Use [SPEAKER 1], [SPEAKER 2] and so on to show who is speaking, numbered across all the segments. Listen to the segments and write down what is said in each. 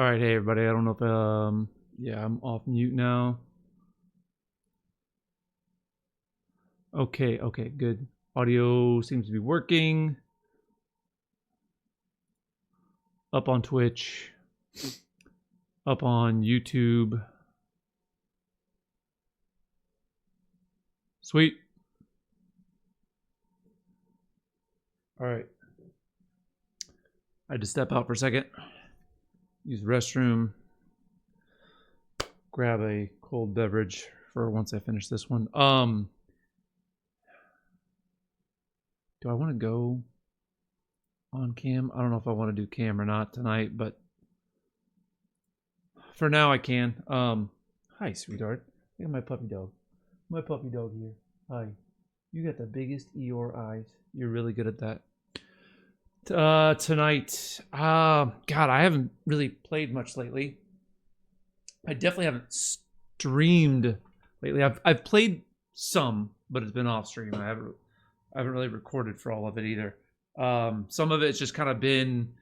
[SPEAKER 1] Alright, hey everybody, I don't know if, yeah, I'm off mute now. Okay, good. Audio seems to be working. Up on Twitch. Up on YouTube. Sweet. Alright. I had to step out for a second. Use the restroom. Grab a cold beverage for once I finish this one. Do I want to go on cam? I don't know if I want to do cam or not tonight, but for now I can. Hi, sweetheart. Look at my puppy dog. My puppy dog here. Hi. You got the biggest Eeyore eyes. You're really good at that. Tonight, God, I haven't really played much lately. I definitely haven't streamed lately. I've played some, but it's been off stream. I haven't really recorded for all of it either. Some of it's just kind of been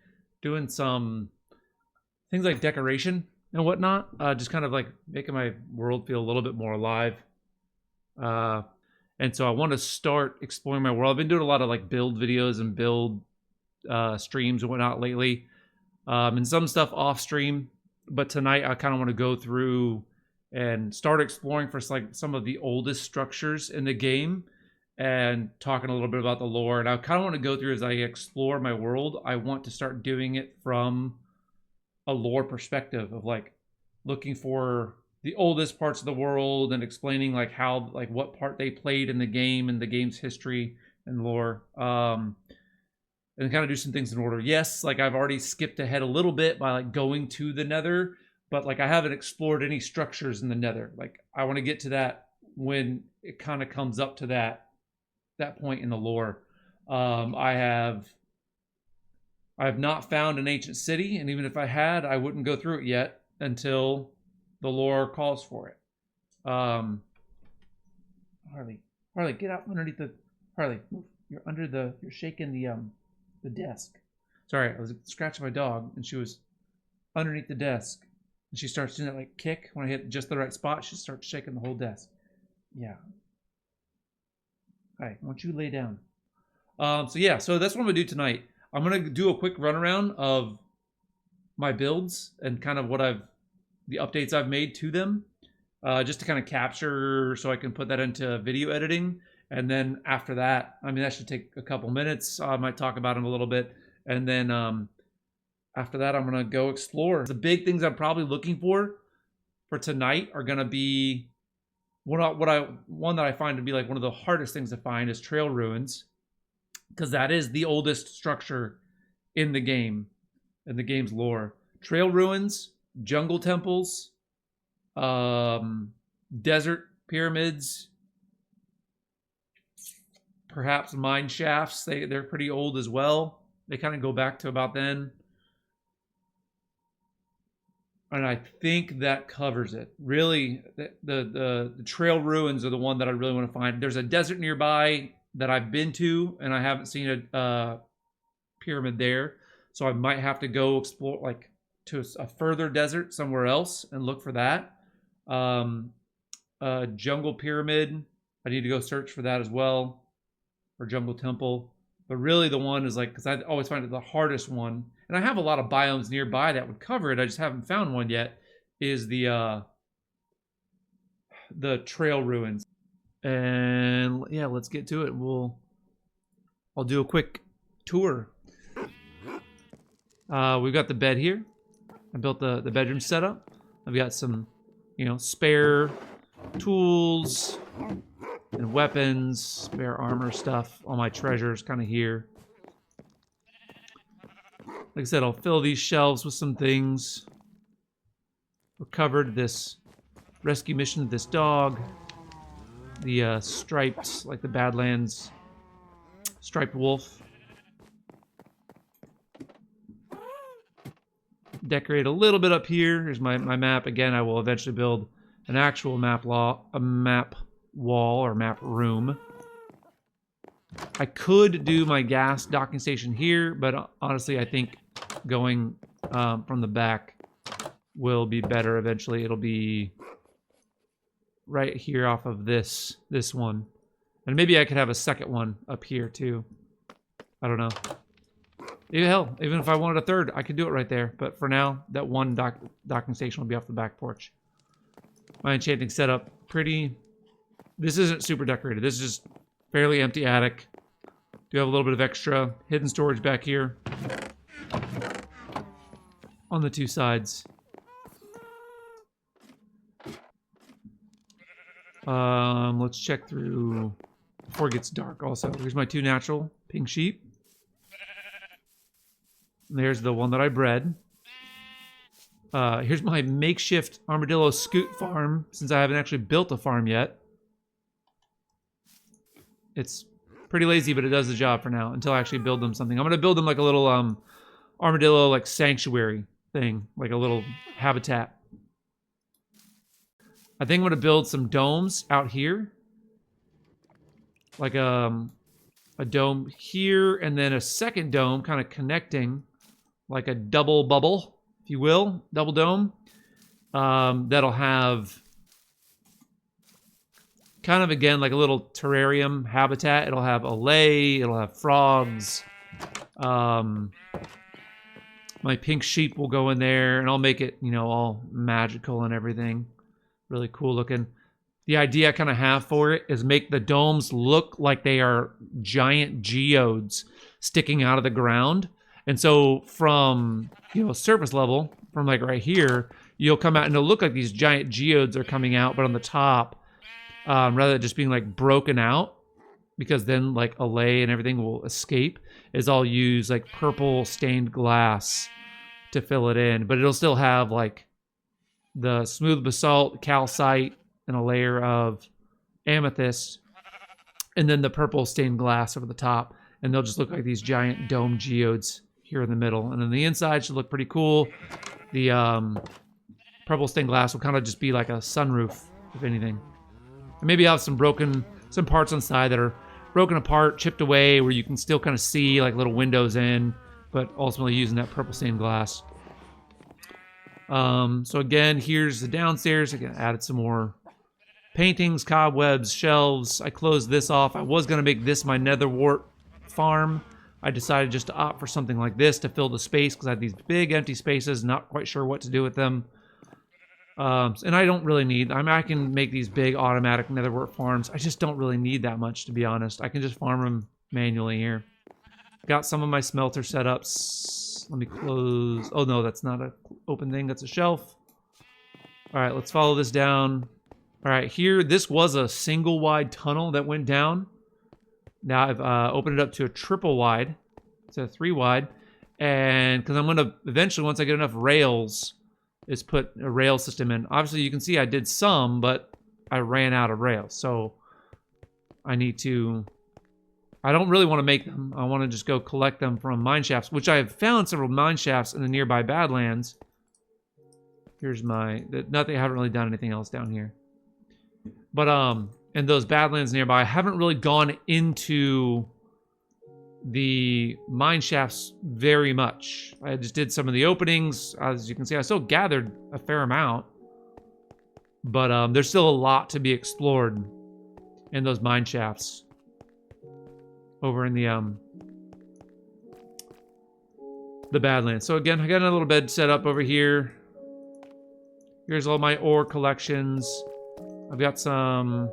[SPEAKER 1] doing some things like decoration and whatnot. Just kind of like making my world feel a little bit more alive. And so I want to start exploring my world. I've been doing a lot of like build videos and build streams and whatnot lately, and some stuff off stream. But tonight I kind of want to go through and start exploring for like some of the oldest structures in the game and talking a little bit about the lore. And I kind of want to go through as I explore my world. I want to start doing it from a lore perspective of like looking for the oldest parts of the world and explaining like how, like what part they played in the game and the game's history and lore. And kind of do some things in order. Yes, like I've already skipped ahead a little bit by like going to the Nether, but like I haven't explored any structures in the Nether. Like I want to get to that when it kind of comes up to that point in the lore. I have not found an ancient city, and even if I had, I wouldn't go through it yet until the lore calls for it. Harley, get out underneath the Harley. Move. You're shaking the desk. Sorry, I was scratching my dog and she was underneath the desk and she starts doing that like kick. When I hit just the right spot, she starts shaking the whole desk. Yeah. Hi, why don't you lay down? So that's what I'm gonna do tonight. I'm gonna do a quick runaround of my builds and kind of the updates I've made to them, just to kind of capture so I can put that into video editing. And then after that, I mean, that should take a couple minutes. I might talk about them a little bit. And then after that, I'm going to go explore. The big things I'm probably looking for tonight are going to be one that I find to be like one of the hardest things to find is trail ruins, because that is the oldest structure in the game, in the game's lore. Trail ruins, jungle temples, desert pyramids, perhaps mine shafts. They're pretty old as well. They kind of go back to about then. And I think that covers it. Really, the trail ruins are the one that I really want to find. There's a desert nearby that I've been to, and I haven't seen a pyramid there. So I might have to go explore like to a further desert somewhere else and look for that. Jungle pyramid. I need to go search for that as well. Or jungle temple. But really the one is like, because I always find it the hardest one, and I have a lot of biomes nearby that would cover it, I just haven't found one yet, is the trail ruins. And yeah, let's get to it. I'll do a quick tour. We've got the bed here. I built the bedroom setup. I've got some, spare tools and weapons, spare armor stuff. All my treasures kind of here. Like I said, I'll fill these shelves with some things. Recovered this rescue mission of this dog. The striped, like the Badlands striped wolf. Decorate a little bit up here. Here's my map. Again, I will eventually build an actual map wall or map room. I could do my gas docking station here, but honestly I think going from the back will be better eventually. It'll be right here off of this one. And maybe I could have a second one up here too. I don't know. Yeah, hell, even if I wanted a third, I could do it right there. But for now, that one docking station will be off the back porch. My enchanting setup, pretty... This isn't super decorated. This is just fairly empty attic. Do have a little bit of extra hidden storage back here on the two sides. Let's check through before it gets dark also. Here's my two natural pink sheep. And there's the one that I bred. Here's my makeshift armadillo scoot farm, since I haven't actually built a farm yet. It's pretty lazy, but it does the job for now until I actually build them something. I'm gonna build them like a little armadillo like sanctuary thing, like a little habitat. I think I'm gonna build some domes out here, like a dome here, and then a second dome kind of connecting, like a double bubble, if you will, double dome. That'll have kind of, again, like a little terrarium habitat. It'll have a lay, it'll have frogs. My pink sheep will go in there, and I'll make it, you know, all magical and everything. Really cool looking. The idea I kind of have for it is make the domes look like they are giant geodes sticking out of the ground. And so from, you know, surface level, from like right here, you'll come out and it'll look like these giant geodes are coming out, but on the top, rather than just being like broken out, because then like a lay and everything will escape, is I'll use like purple stained glass to fill it in. But it'll still have like the smooth basalt, calcite, and a layer of amethyst, and then the purple stained glass over the top. And they'll just look like these giant dome geodes here in the middle. And then the inside should look pretty cool. The purple stained glass will kind of just be like a sunroof, if anything. And maybe I'll have some parts on the side that are broken apart, chipped away, where you can still kind of see like little windows in, but ultimately using that purple stained glass. So again, here's the downstairs. Again, added some more paintings, cobwebs, shelves. I closed this off. I was going to make this my netherwart farm. I decided just to opt for something like this to fill the space because I had these big empty spaces, not quite sure what to do with them. And I don't really need, I can make these big automatic netherwart farms. I just don't really need that much, to be honest. I can just farm them manually here. Got some of my smelter setups. Let me close. Oh no, that's not an open thing. That's a shelf. All right, let's follow this down. All right, here, this was a single wide tunnel that went down. Now I've opened it up to a triple wide. It's a 3 wide. And because I'm going to eventually, once I get enough rails, is put a rail system in. Obviously, you can see I did some, but I ran out of rails. So I need to... I don't really want to make them. I want to just go collect them from mine shafts, which I have found several mine shafts in the nearby Badlands. Here's my... Nothing. I haven't really done anything else down here. But in those Badlands nearby, I haven't really gone into the mine shafts very much. I just did some of the openings. As you can see, I still gathered a fair amount. But there's still a lot to be explored in those mine shafts. Over in the Badlands. So again, I got a little bed set up over here. Here's all my ore collections. I've got some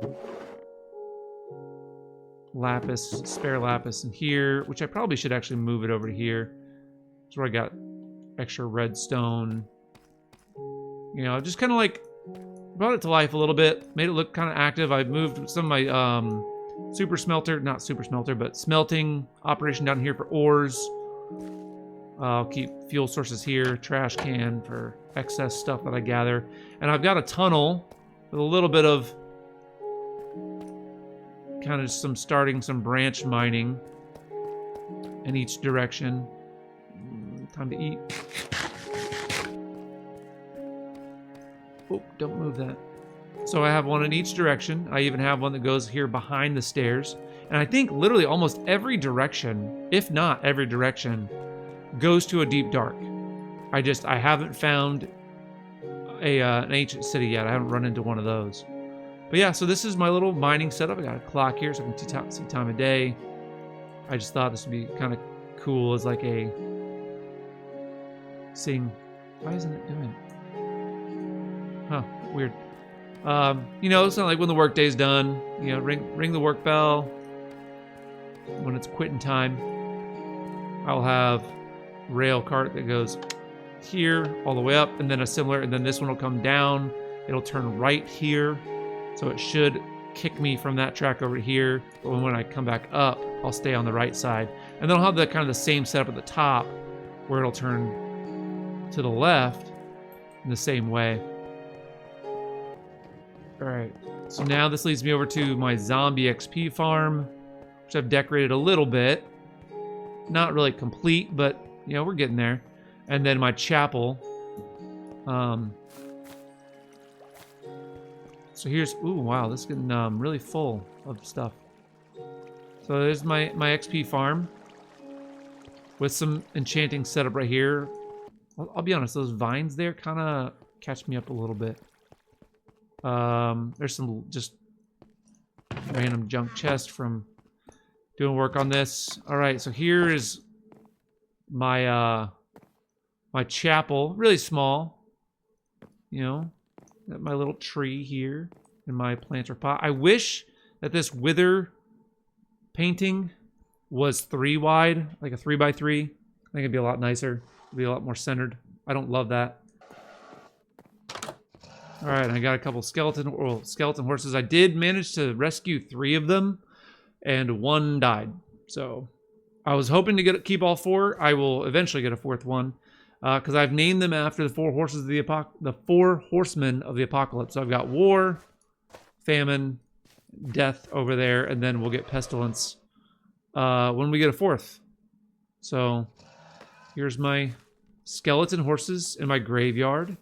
[SPEAKER 1] lapis, spare lapis in here, which I probably should actually move it over to here. That's where I got extra redstone. You know, just kind of like brought it to life a little bit, made it look kind of active. I moved some of my but smelting operation down here for ores. I'll keep fuel sources here, trash can for excess stuff that I gather. And I've got a tunnel with a little bit of kind of starting some branch mining in each direction. Time to eat. Oh, don't move that. So I have one in each direction. I even have one that goes here behind the stairs. And I think literally almost every direction, if not every direction, goes to a deep dark. I haven't found an ancient city yet. I haven't run into one of those. But yeah, so this is my little mining setup. I got a clock here so I can see time of day. I just thought this would be kind of cool as like a seeing. Why isn't it doing it? Huh, weird. You know, it's not like when the workday's done, you know, ring the work bell. When it's quitting time, I'll have rail cart that goes here all the way up, and then a similar, and then this one will come down. It'll turn right here, so it should kick me from that track over here. But when I come back up, I'll stay on the right side, and then I'll have the kind of the same setup at the top, where it'll turn to the left in the same way. All right, so now this leads me over to my zombie XP farm, which I've decorated a little bit. Not really complete, but you know, we're getting there. And then my chapel. So here's, ooh, wow, this is getting really full of stuff. So there's my XP farm with some enchanting setup right here. I'll be honest, those vines there kind of catch me up a little bit. There's some just random junk chest from doing work on this. All right, so here is my my chapel, really small. You know, got my little tree here in my planter pot. I wish that this wither painting was 3 wide, like a 3x3. I think it'd be a lot nicer. It'd be a lot more centered. I don't love that. All right, I got a couple skeleton horses. I did manage to rescue 3 of them, and 1 died. So I was hoping to keep all 4. I will eventually get a 4th one, because I've named them after the 4 horses of the 4 horsemen of the apocalypse. So I've got war, famine, death over there, and then we'll get pestilence when we get a 4th. So here's my skeleton horses in my graveyard.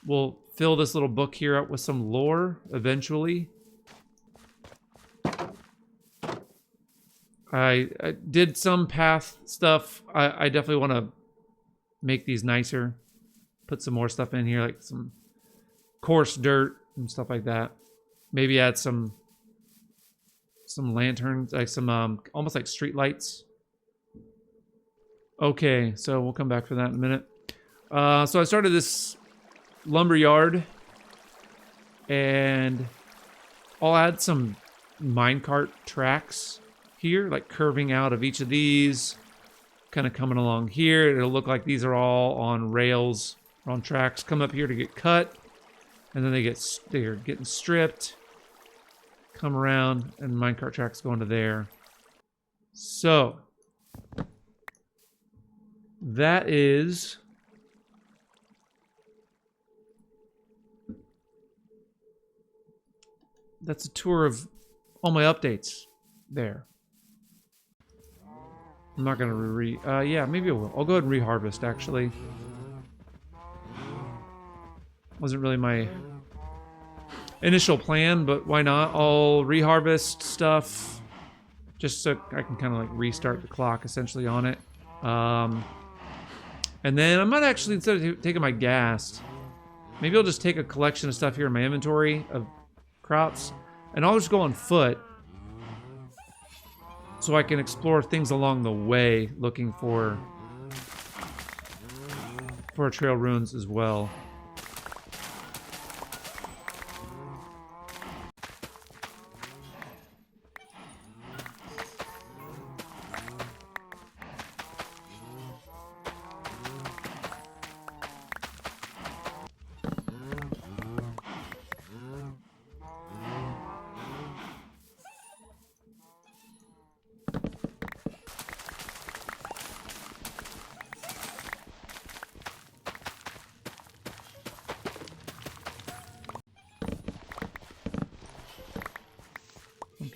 [SPEAKER 1] We'll fill this little book here up with some lore eventually. I did some path stuff. I definitely want to make these nicer. Put some more stuff in here, like some coarse dirt and stuff like that. Maybe add some lanterns, like some almost like street lights. Okay, so we'll come back for that in a minute. So I started this lumber yard, and I'll add some minecart tracks here, like curving out of each of these, kind of coming along here. It'll look like these are all on rails, or on tracks. Come up here to get cut, and then they're getting stripped. Come around, and minecart tracks go into there. So that is that's a tour of all my updates there. I'm not gonna yeah, maybe I will. I'll go ahead and reharvest, actually. Wasn't really my initial plan, but why not? I'll reharvest stuff just so I can kind of like restart the clock essentially on it. And then I might actually, instead of taking my gas, maybe I'll just take a collection of stuff here in my inventory of crops, and I'll just go on foot so I can explore things along the way, looking for trail ruins as well.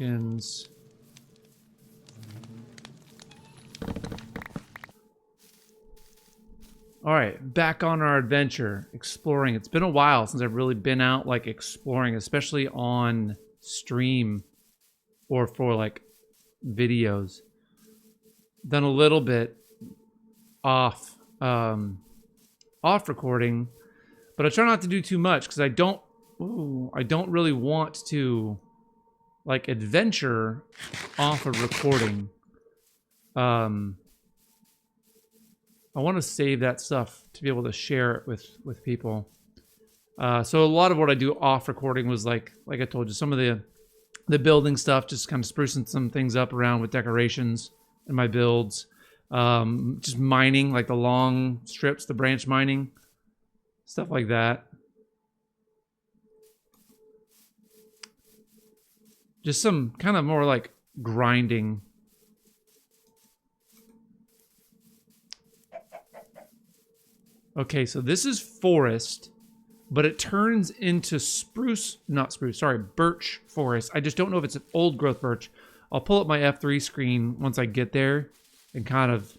[SPEAKER 1] Pumpkins. All right, back on our adventure, exploring. It's been a while since I've really been out like exploring, especially on stream or for like videos. Done a little bit off off recording, but I try not to do too much because I don't really want to like adventure off of recording. I want to save that stuff to be able to share it with people. So a lot of what I do off recording was like I told you, some of the building stuff, just kind of sprucing some things up around with decorations in my builds. Just mining, like the long strips, the branch mining, stuff like that. Just some kind of more like grinding. Okay, so this is forest, but it turns into birch forest. I just don't know if it's an old growth birch. I'll pull up my F3 screen once I get there and kind of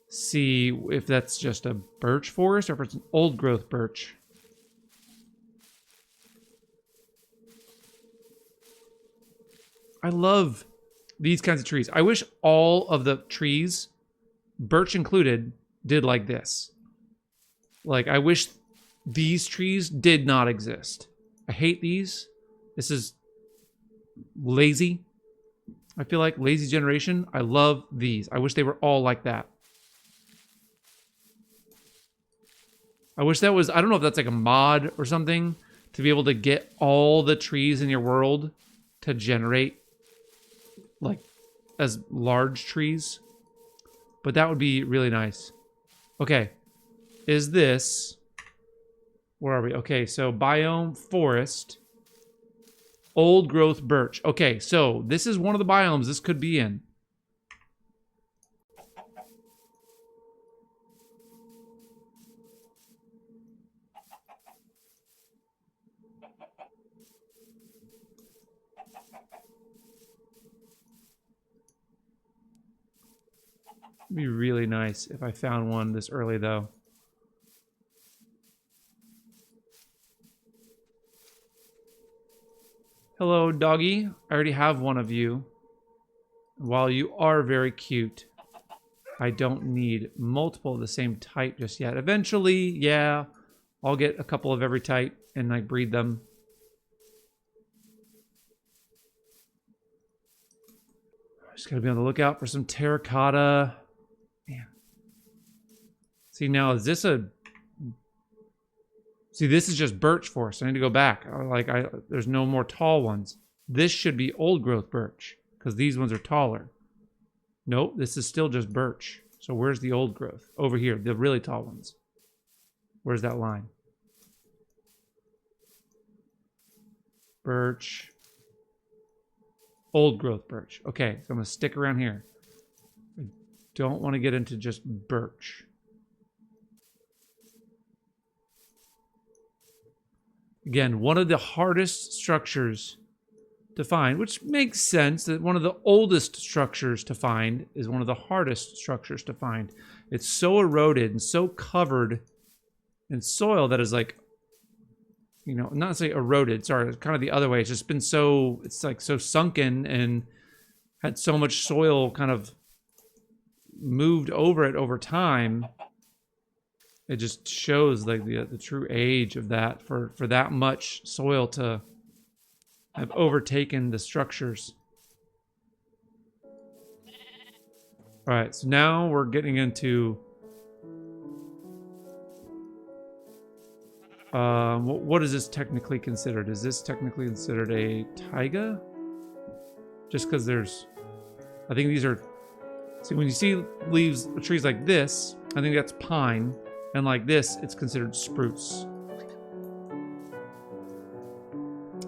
[SPEAKER 1] see if that's just a birch forest or if it's an old growth birch. I love these kinds of trees. I wish all of the trees, birch included, did like this. Like, I wish these trees did not exist. I hate these. This is lazy. I feel like lazy generation. I love these. I wish they were all like that. I wish that was, I don't know if that's like a mod or something, to be able to get all the trees in your world to generate like as large trees. But that would be really nice. Okay. Is this, where are we? Okay, so biome forest, old growth birch. Okay, so this is one of the biomes this could be in. It'd be really nice if I found one this early, though. Hello, doggy. I already have one of you. While you are very cute, I don't need multiple of the same type just yet. Eventually, yeah, I'll get a couple of every type and like breed them. Just gotta be on the lookout for some terracotta. Man. See, now is this a... See, this is just birch forest. I need to go back. There's no more tall ones. This should be old growth birch because these ones are taller. Nope, this is still just birch. So where's the old growth? Over here, the really tall ones. Where's that line? Birch. Old growth birch. Okay, so I'm going to stick around here. I don't want to get into just birch. Again, one of the hardest structures to find, which makes sense that one of the oldest structures to find is one of the hardest structures to find. It's so eroded and so covered in soil that is like, you know, not say eroded, sorry, it's kind of the other way. It's just been so, it's like so sunken and had so much soil kind of moved over it over time. It just shows like the true age of that for that much soil to have overtaken the structures. All right, so now we're getting into what is this technically considered? Is this technically considered a taiga? Just because there's, I think these are, see, when you see leaves, trees like this, I think that's pine. And like this, it's considered spruce.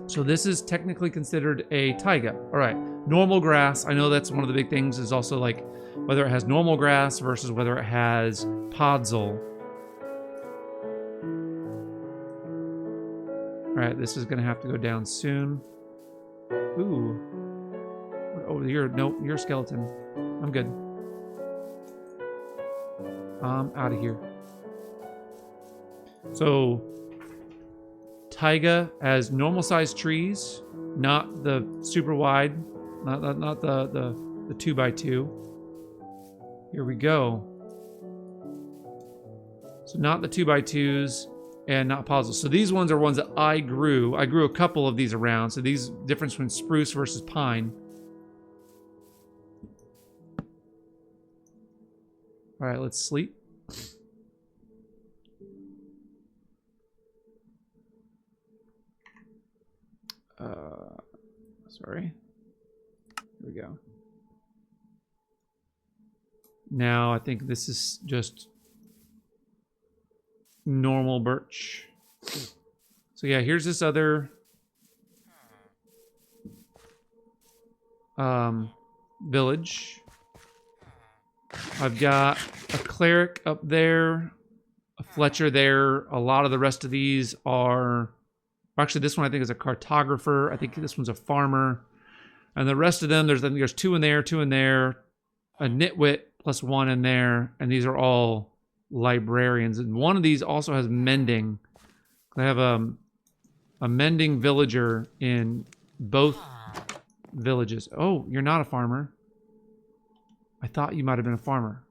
[SPEAKER 1] So this is technically considered a taiga. All right, normal grass. I know that's one of the big things is also like whether it has normal grass versus whether it has podzol. All right, this is gonna have to go down soon. Ooh. Oh, nope, you're a skeleton. I'm good. I'm out of here. So, taiga as normal sized trees, not the super wide, not the 2x2. Here we go. So not the 2x2s and not puzzles. So these ones are ones that I grew. I grew a couple of these around. So these difference between spruce versus pine. All right, let's sleep. Sorry. Here we go. Now I think this is just normal birch. So yeah, here's this other village. I've got a cleric up there, a Fletcher there. A lot of the rest of these are... Actually, this one I think is a cartographer. I think this one's a farmer. And the rest of them, I think there's 2 in there, 2 in there, a nitwit plus 1 in there. And these are all librarians. And one of these also has mending. I have a mending villager in both villages. Oh, you're not a farmer. I thought you might have been a farmer.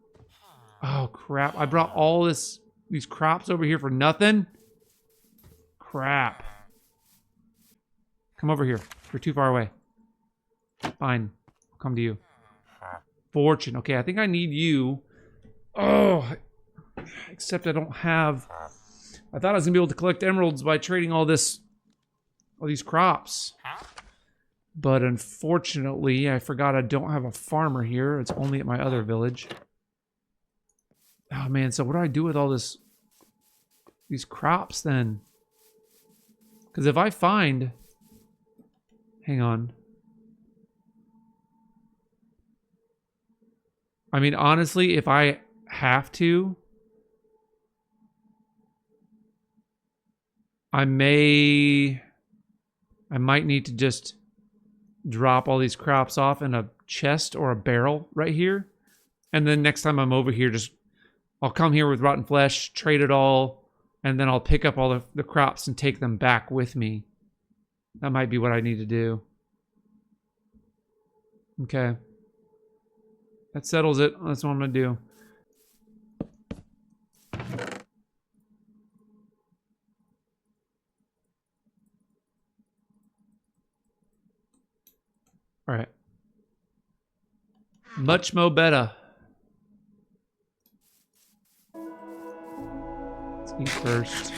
[SPEAKER 1] Oh, crap. I brought all these crops over here for nothing? Crap. Come over here. You're too far away. Fine. I'll come to you. Fortune. Okay, I think I need you. Oh, except I don't have... I thought I was going to be able to collect emeralds by trading all these crops. But unfortunately, I forgot I don't have a farmer here. It's only at my other village. Oh, man. So what do I do with all these crops then? Because if I find... Hang on. I mean, honestly, if I have to, I might need to just drop all these crops off in a chest or a barrel right here. And then next time I'm over here, I'll come here with rotten flesh, trade it all, and then I'll pick up all the crops and take them back with me. That might be what I need to do. Okay. That settles it. That's what I'm going to do. All right. Much mo better. Let's eat first.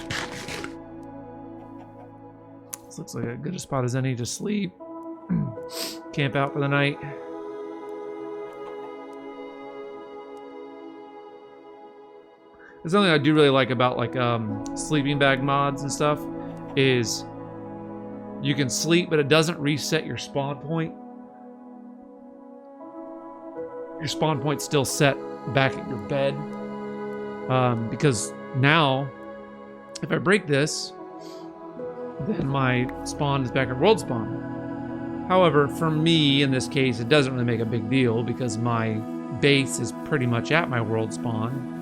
[SPEAKER 1] This looks like as good a spot as any to sleep. Camp out for the night. There's something I do really like about like sleeping bag mods and stuff is you can sleep, but it doesn't reset your spawn point. Your spawn point's still set back at your bed. Because now, if I break this, then my spawn is back at world spawn. However, for me, in this case, it doesn't really make a big deal because my base is pretty much at my world spawn.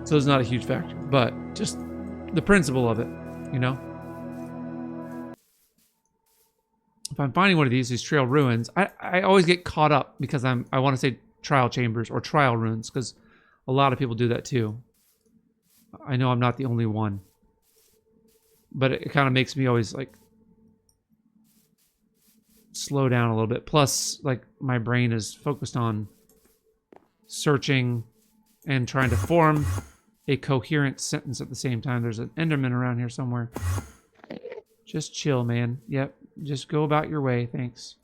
[SPEAKER 1] So it's not a huge factor, but just the principle of it, you know? If I'm finding one of these trail ruins, I always get caught up because I want to say trial chambers or trial ruins because a lot of people do that too. I know I'm not the only one. But it kind of makes me always like slow down a little bit. Plus, like my brain is focused on searching and trying to form a coherent sentence at the same time. There's an Enderman around here somewhere. Just chill, man. Yep. Just go about your way. Thanks.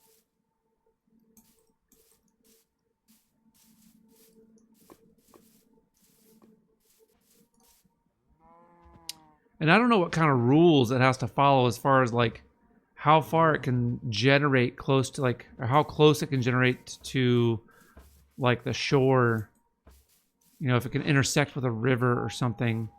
[SPEAKER 1] And I don't know what kind of rules it has to follow as far as like how far it can generate close to like, or how close it can generate to like the shore. You know, if it can intersect with a river or something.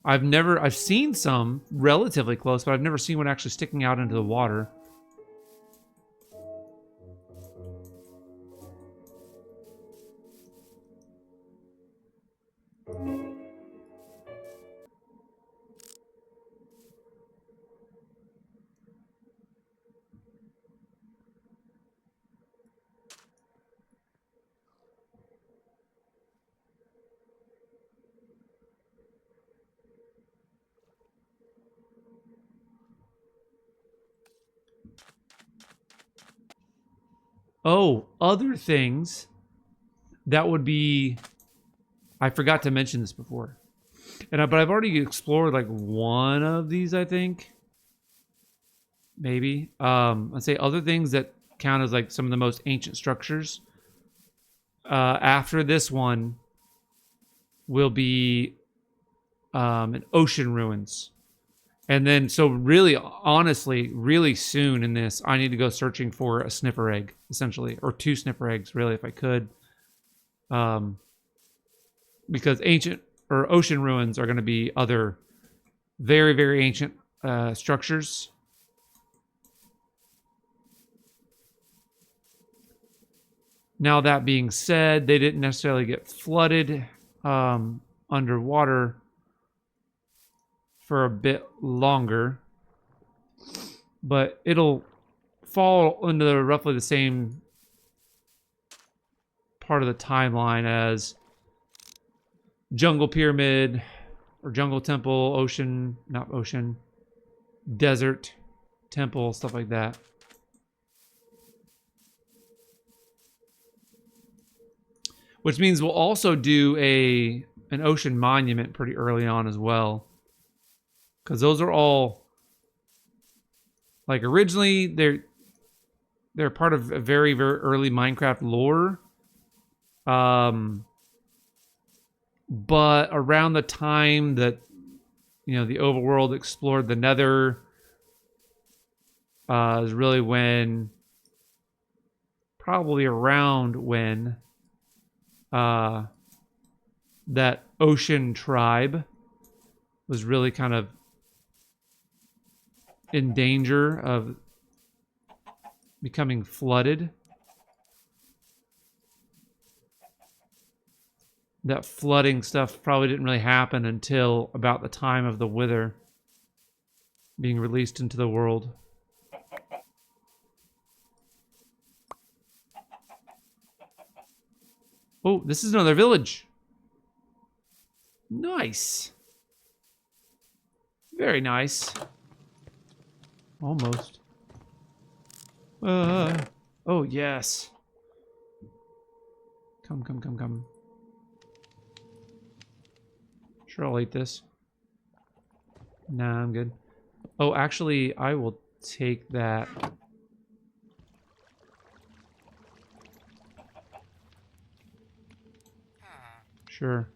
[SPEAKER 1] I've seen some relatively close, but I've never seen one actually sticking out into the water. Oh, other things that would be... I forgot to mention this before. But I've already explored like one of these, I think. Maybe. Let's say other things that count as like some of the most ancient structures. After this one will be an ocean ruins. And then, so really, honestly, really soon in this, I need to go searching for a sniffer egg, essentially. Or 2 sniffer eggs, really, if I could. Because ancient or ocean ruins are going to be other very, very ancient structures. Now, that being said, they didn't necessarily get flooded underwater for a bit longer, but it'll fall into roughly the same part of the timeline as Jungle Pyramid or Jungle Temple, Ocean, not Ocean, Desert Temple, stuff like that. Which means we'll also do an ocean monument pretty early on as well. Because those are all, like, originally they're part of a very, very early Minecraft lore. But around the time that, you know, the overworld explored the Nether, is really when, probably around when, that ocean tribe was really kind of in danger of becoming flooded. That flooding stuff probably didn't really happen until about the time of the Wither being released into the world. Oh, this is another village. Nice. Very nice. Almost. Oh, yes. Come, come, come, come. Sure, I'll eat this. Nah, I'm good. Oh, actually, I will take that. Sure.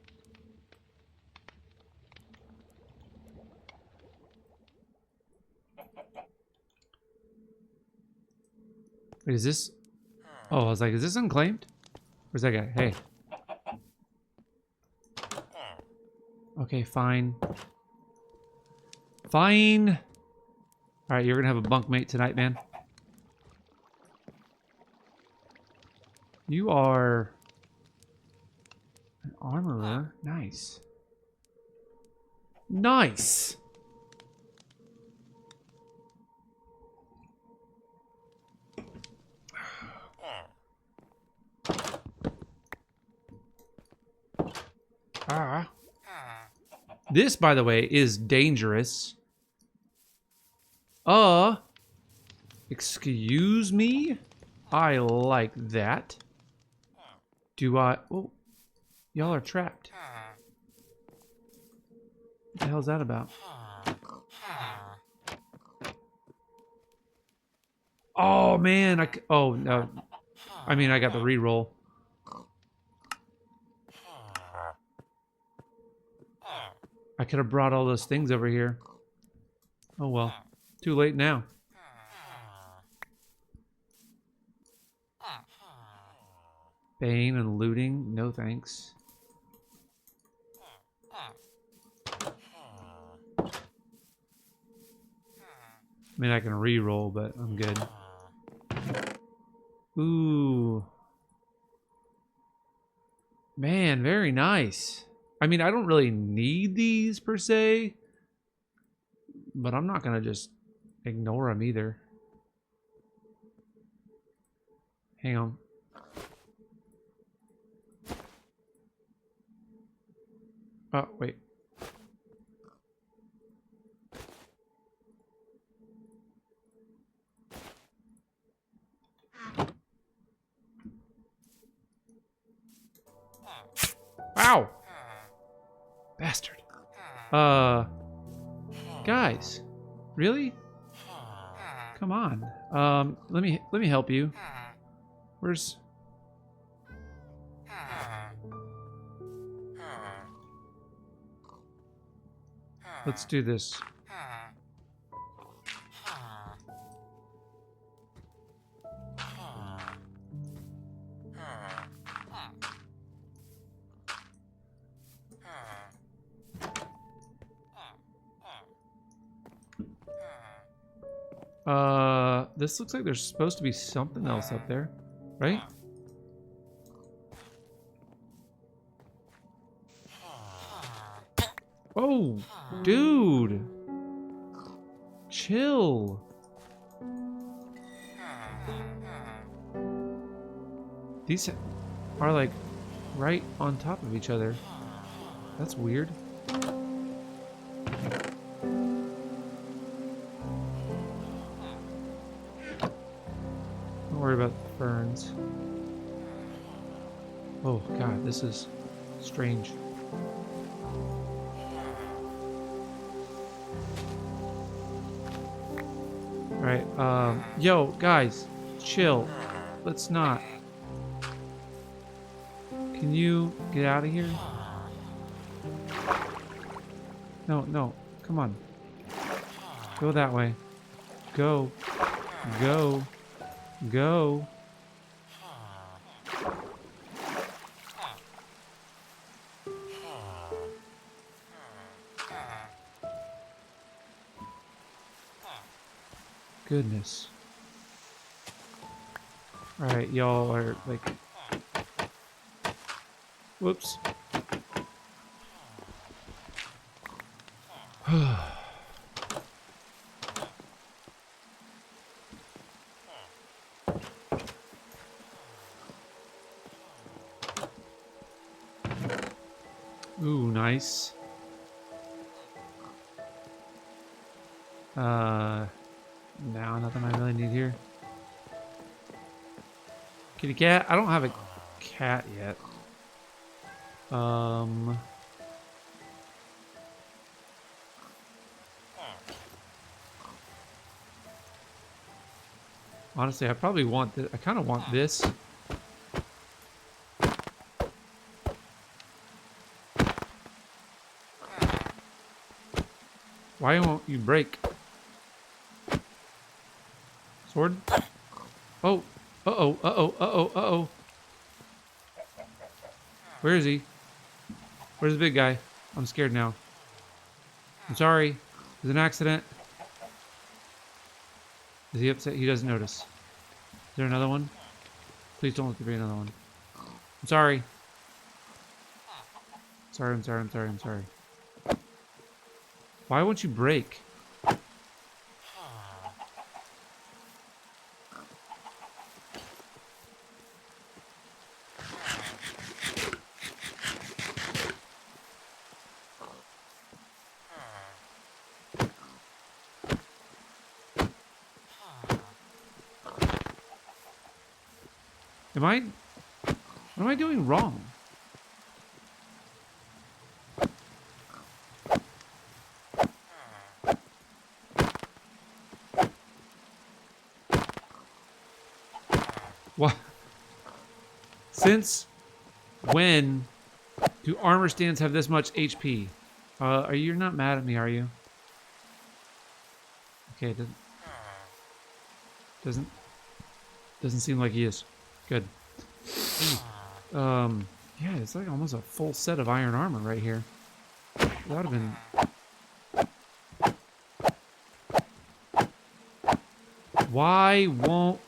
[SPEAKER 1] Wait, is this... Oh, I was like, is this unclaimed? Where's that guy? Hey. Okay, fine. Fine. Alright, you're gonna have a bunkmate tonight, man. You are... an armorer? Nice. Nice! Ah. This, by the way, is dangerous. Excuse me? I like that. Do I... Oh, y'all are trapped. What the hell's that about? Oh, man. Oh, no. I mean, I got the reroll. I could have brought all those things over here. Oh, well. Too late now. Bane and looting? No thanks. I mean, I can reroll, but I'm good. Ooh. Man, very nice. I mean, I don't really need these per se, but I'm not going to just ignore them either. Hang on. Oh, wait. Ow! Bastard. Guys. Really? Come on. Let me help you. Where's... Let's do this. This looks like there's supposed to be something else up there, right? Oh, dude. Chill. These are like right on top of each other. That's weird. Don't worry about the ferns. Oh god, this is strange. Alright, yo, guys, chill. Let's not. Can you get out of here? No, no, come on. Go that way. Go. Go. Go. Goodness. Alright, y'all are like... Whoops. Ooh, nice. Now nothing I really need here. Kitty cat? I don't have a cat yet. Honestly, I probably want this. I kind of want this. Why won't you break? Sword? Oh. Uh-oh. Uh-oh. Uh-oh. Uh-oh. Where is he? Where's the big guy? I'm scared now. I'm sorry. It was an accident. Is he upset? He doesn't notice. Is there another one? Please don't let there be another one. I'm sorry. I'm sorry. Why won't you break? What am I doing wrong? What? Since when do armor stands have this much HP? Are you not mad at me, are you? Okay, doesn't seem like he is. Good. Yeah, it's like almost a full set of iron armor right here. That would have been... Why won't...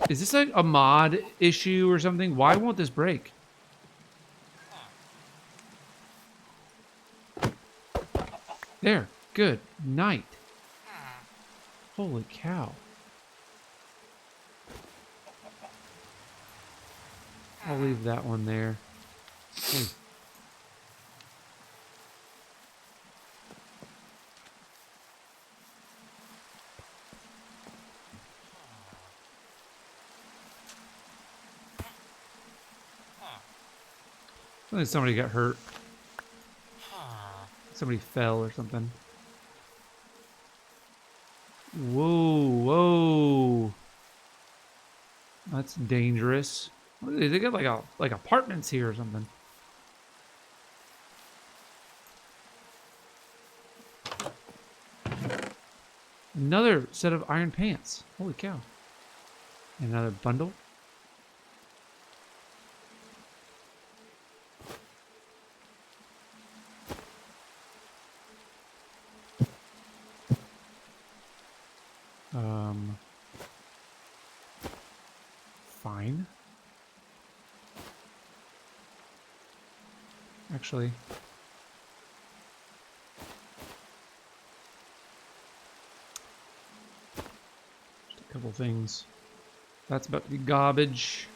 [SPEAKER 1] Is this like a mod issue or something? Why won't this break? There. Good night. Holy cow. I'll leave that one there. Hey. I think somebody got hurt. somebody fell or something. Whoa, whoa. That's dangerous. They got like apartments here or something. Another set of iron pants. Holy cow. Another bundle. Fine. Actually. Just a couple things. That's about to be garbage.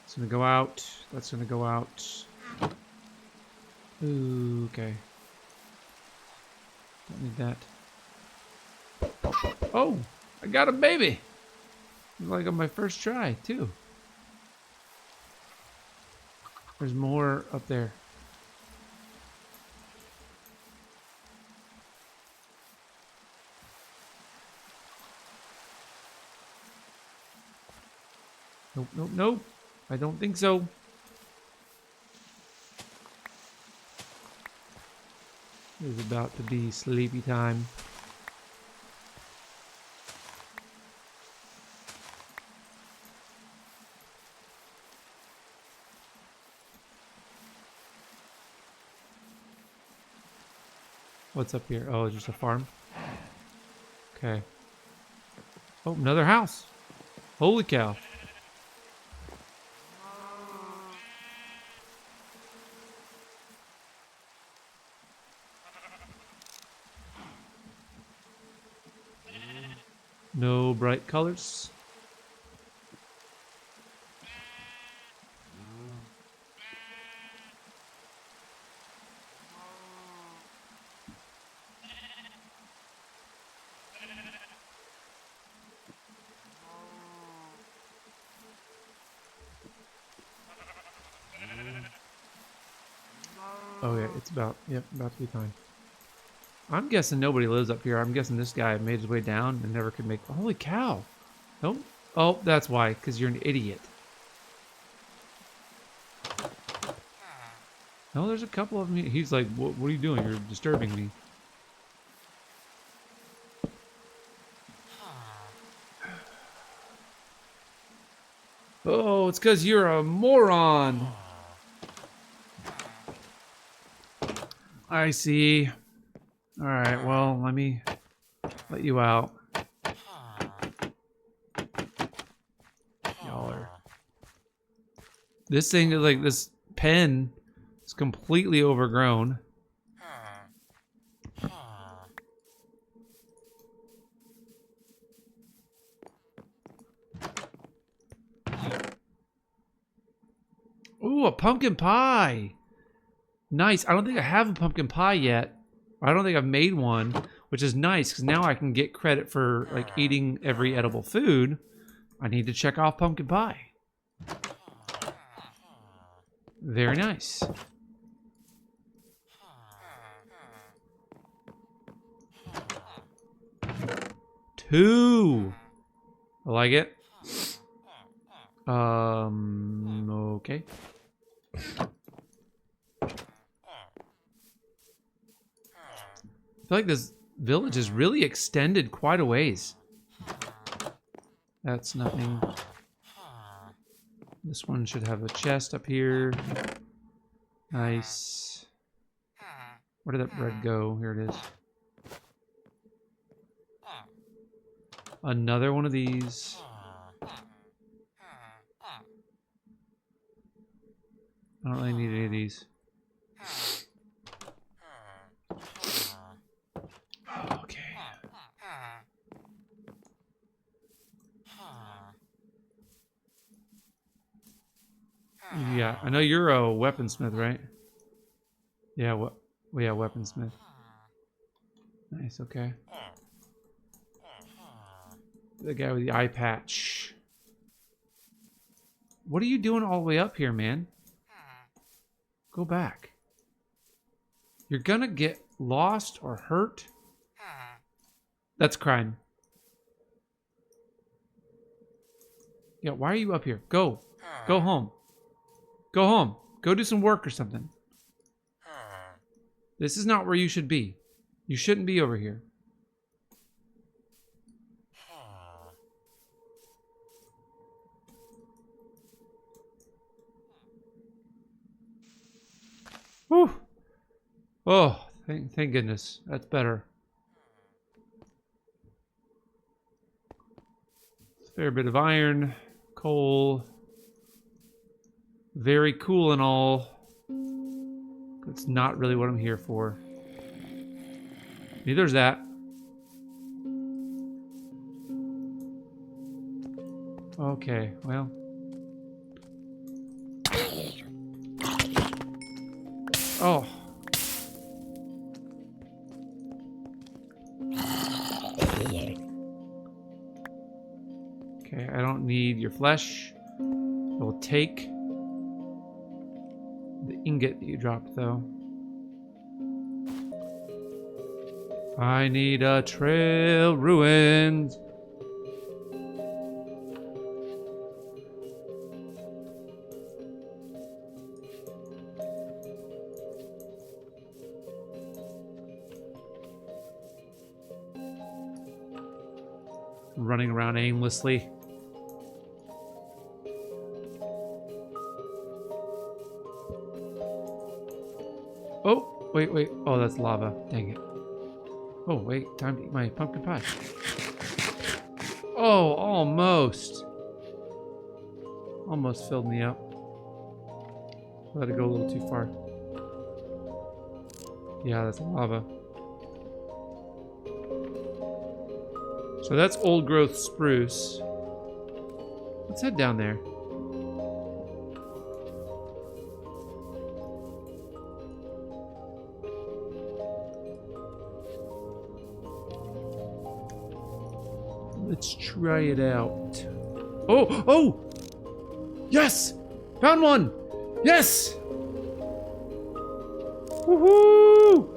[SPEAKER 1] It's gonna go out. That's gonna go out. Ooh, okay. Don't need that. Oh, I got a baby. Like on my first try, too. There's more up there. Nope, nope, nope. I don't think so. It's about to be sleepy time. What's up here? Oh, it's just a farm. Okay. Oh, another house. Holy cow. No bright colors. Oh yeah, it's about to be time. I'm guessing nobody lives up here. I'm guessing this guy made his way down and never could make. Holy cow! Nope. Oh, that's why. Because you're an idiot. No, there's a couple of them. He's like, what are you doing? You're disturbing me. Oh, it's because you're a moron. I see. All right, well, let me let you out. Y'all are... This thing is like, this pen is completely overgrown. Ooh, a pumpkin pie. Nice. I don't think I have a pumpkin pie yet. I don't think I've made one, which is nice because now I can get credit for like eating every edible food. I need to check off pumpkin pie. Very nice. Two. I like it. Okay. I feel like this village is really extended quite a ways. That's nothing. This one should have a chest up here. Nice. Where did that bread go? Here it is. Another one of these. I don't really need any of these. Okay. Yeah, I know you're a weaponsmith, right? Yeah, what? Well, yeah, weaponsmith. Nice, okay. The guy with the eye patch. What are you doing all the way up here, man? Go back. You're gonna get lost or hurt. That's crime. Yeah, why are you up here? Go. Go home. Go home. Go do some work or something. This is not where you should be. You shouldn't be over here. Whew. Oh, thank goodness. That's better. Fair bit of iron, coal. Very cool and all. That's not really what I'm here for. Neither's that. Okay, well. Oh. Okay, I don't need your flesh. I will take the ingot that you dropped, though. I need a trail ruined. Running around aimlessly. Oh, wait. Oh, that's lava. Dang it. Oh, wait. Time to eat my pumpkin pie. Oh, almost. Almost filled me up. Let it go a little too far. Yeah, that's lava. So that's old growth spruce. Let's head down there. Let's try it out. Oh! Yes! Found one! Yes! Woohoo!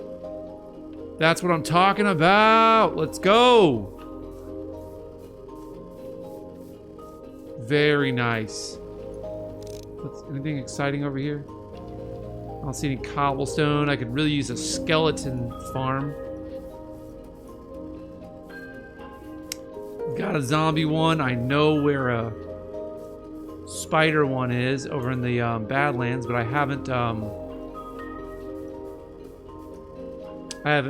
[SPEAKER 1] That's what I'm talking about. Let's go. Very nice. Anything exciting over here? I don't see any cobblestone. I could really use a skeleton farm. Got a zombie one. I know where a spider one is over in the Badlands, but I haven't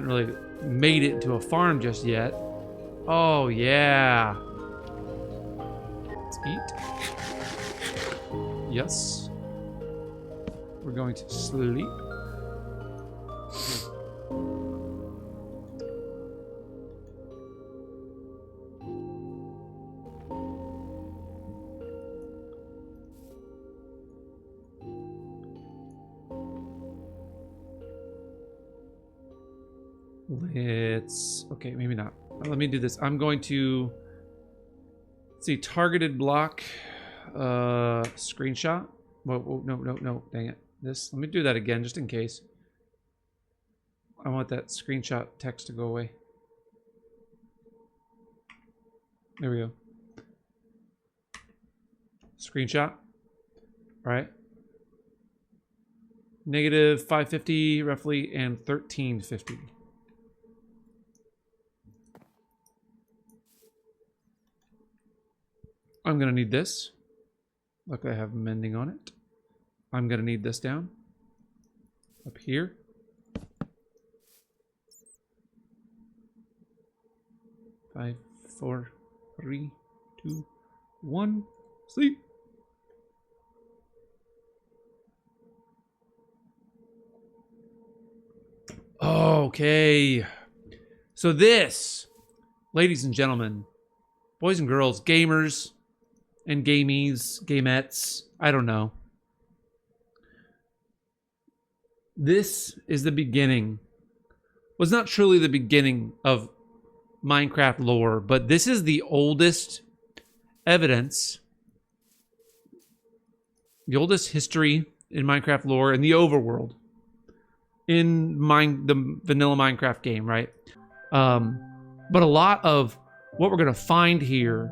[SPEAKER 1] really made it into a farm just yet. Oh yeah. Let's eat. Yes. We're going to sleep. Okay, maybe not. Let me do this. I'm going to, let's see, targeted block, screenshot. Whoa, no, dang it. Let me do that again, just in case. I want that screenshot text to go away. There we go. Screenshot. All right. Negative 550 roughly and 1350. I'm gonna need this. Look, I have mending on it. I'm gonna need this down. Up here. Five, 4, 3, 2, 1. Sleep. Okay. So this, ladies and gentlemen, boys and girls, gamers and gamies, gamettes, I don't know. This is the beginning. Was not truly the beginning of Minecraft lore, but this is the oldest evidence, the oldest history in Minecraft lore in the overworld. in the vanilla Minecraft game, right? But a lot of what we're going to find here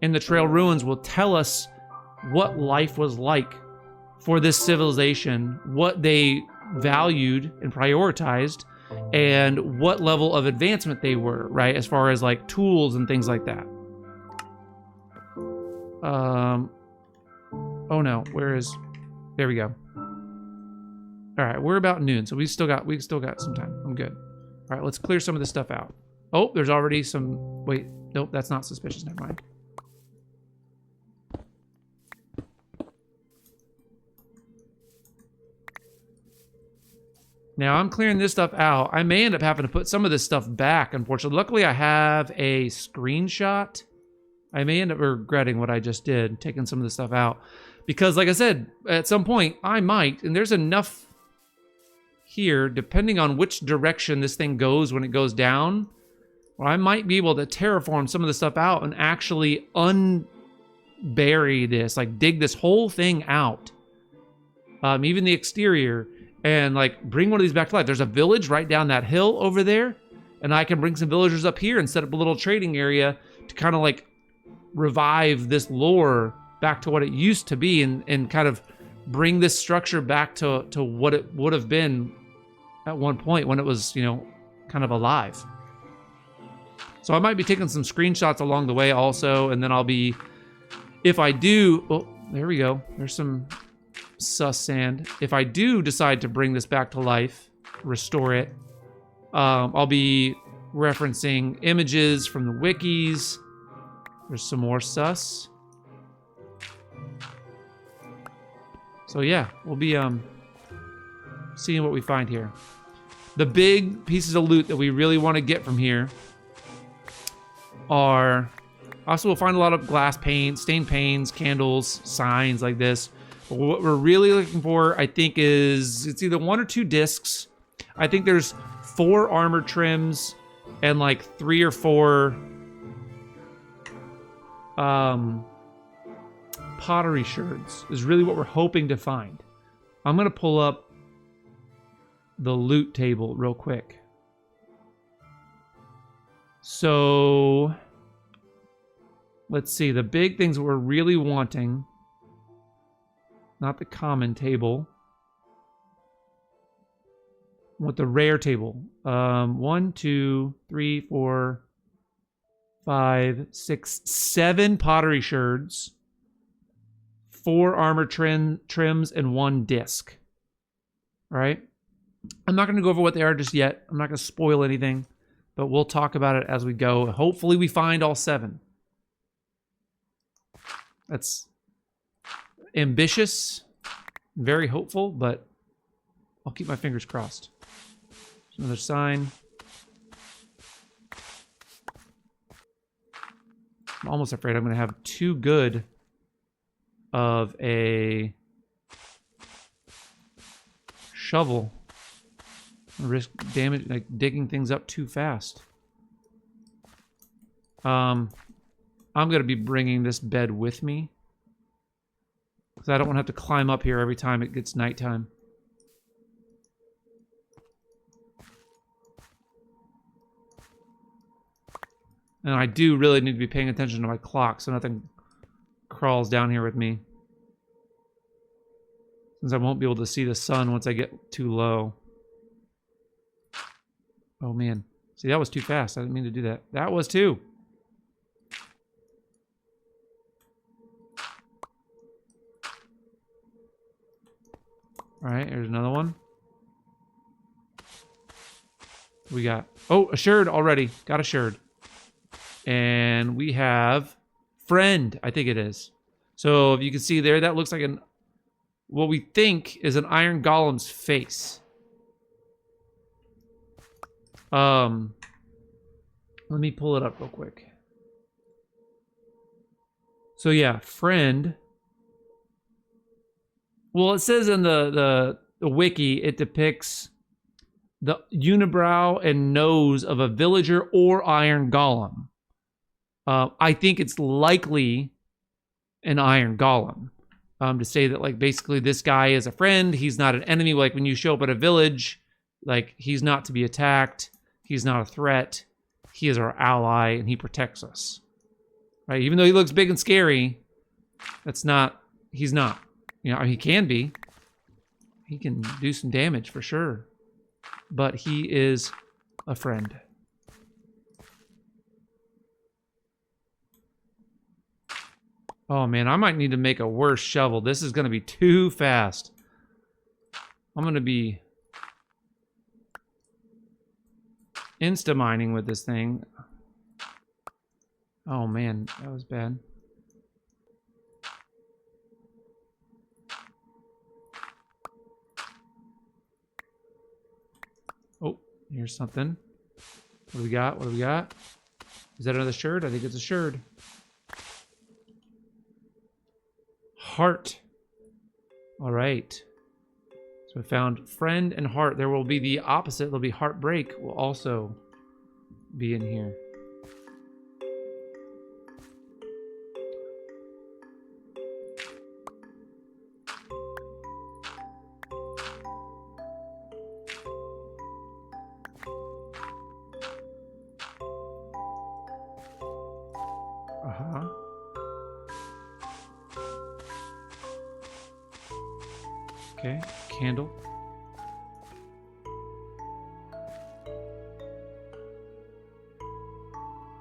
[SPEAKER 1] in the Trail Ruins will tell us what life was like for this civilization, what they valued and prioritized, and what level of advancement they were, right? As far as like tools and things like that. Oh no, there we go. All right, we're about noon, so we still got some time. I'm good. All right, let's clear some of this stuff out. Oh, there's already some, wait, nope, that's not suspicious, never mind. Now I'm clearing this stuff out. I may end up having to put some of this stuff back, unfortunately. Luckily, I have a screenshot. I may end up regretting what I just did, taking some of this stuff out. Because like I said, at some point, I might, and there's enough here, depending on which direction this thing goes when it goes down, or I might be able to terraform some of the stuff out and actually unbury this, like dig this whole thing out. Even the exterior, and like bring one of these back to life. There's a village right down that hill over there, and I can bring some villagers up here and set up a little trading area to kind of like revive this lore back to what it used to be, and kind of bring this structure back to what it would have been at one point when it was, you know, kind of alive. So I might be taking some screenshots along the way also, and then I'll be, if I do, oh, there we go. There's some sus sand. If I do decide to bring this back to life, restore it, I'll be referencing images from the wikis. There's some more sus. So yeah, we'll be seeing what we find here. The big pieces of loot that we really want to get from here are, also we'll find a lot of glass panes, stained panes, candles, signs like this. But what we're really looking for, I think, is it's either 1 or 2 discs. I think there's 4 armor trims and like 3 or 4 pottery sherds is really what we're hoping to find. I'm gonna pull up the loot table real quick. So let's see, the big things we're really wanting, not the common table, with the rare table. 1, 2, 3, 4, 5, 6, 7 pottery sherds, 4 armor trims, and 1 disc. All right. I'm not going to go over what they are just yet. I'm not going to spoil anything, but we'll talk about it as we go. Hopefully we find all 7. That's ambitious, very hopeful, but I'll keep my fingers crossed. There's another sign. I'm almost afraid I'm going to have too good of a shovel. Risk damage, like digging things up too fast. I'm going to be bringing this bed with me, because I don't want to have to climb up here every time it gets nighttime. And I do really need to be paying attention to my clock so nothing crawls down here with me, since I won't be able to see the sun once I get too low. Oh man, see, that was too fast. I didn't mean to do that. That was too. All right, there's another one. We got, oh, a sherd already. Got a sherd. And we have friend, I think it is. So if you can see there, that looks like what we think is an iron golem's face. Let me pull it up real quick. So yeah, friend. Well, it says in the wiki, it depicts the unibrow and nose of a villager or iron golem. I think it's likely an iron golem. To say that, like, basically this guy is a friend, he's not an enemy. Like when you show up at a village Like, he's not to be attacked. He's not a threat. He is our ally, and he protects us. Right? Even though he looks big and scary, that's not... He's not. You know, he can be. He can do some damage for sure. But he is a friend. Oh, man, I might need to make a worse shovel. This is going to be too fast. I'm going to be insta-mining with this thing. Oh, man, that was bad. Oh, here's something. What do we got? What do we got? Is that another sherd? I think it's a sherd. Heart. All right. So we found friend and heart. There will be the opposite. There'll be heartbreak will also be in here. Uh-huh. Okay, candle.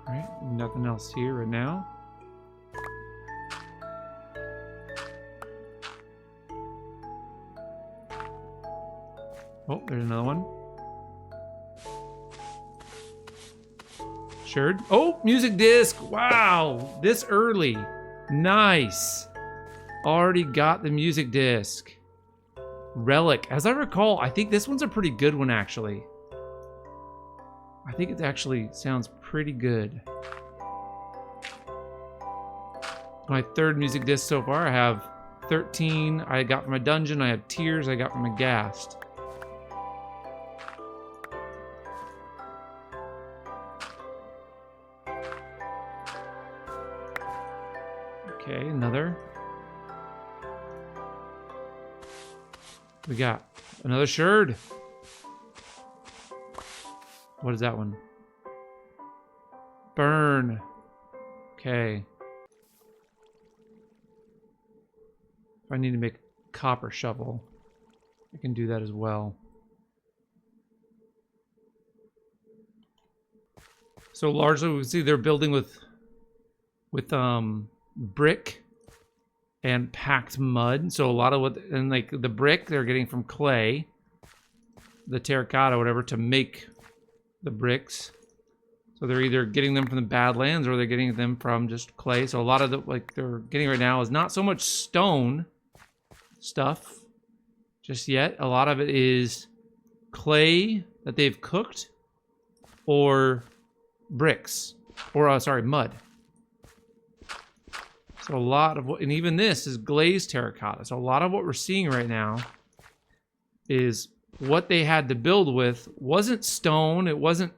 [SPEAKER 1] Alright, nothing else here right now. Oh, there's another one. Sherd. Oh, music disc! Wow! This early. Nice. Already got the music disc. Relic. As I recall, I think this one's a pretty good one, actually. I think it actually sounds pretty good. My third music disc so far. I have 13 I got from a dungeon. I have tears I got from a ghast. Okay, another. We got another sherd. What is that one? Burn. Okay. If I need to make a copper shovel, I can do that as well. So largely we can see they're building with brick and packed mud. So a lot of what, and like the brick they're getting from clay, the terracotta, whatever, to make the bricks. So they're either getting them from the Badlands or they're getting them from just clay. So a lot of the, like they're getting right now is not so much stone stuff just yet. A lot of it is clay that they've cooked or bricks or, sorry, mud. So a lot of what, and even this is glazed terracotta. So a lot of what we're seeing right now is what they had to build with wasn't stone. It wasn't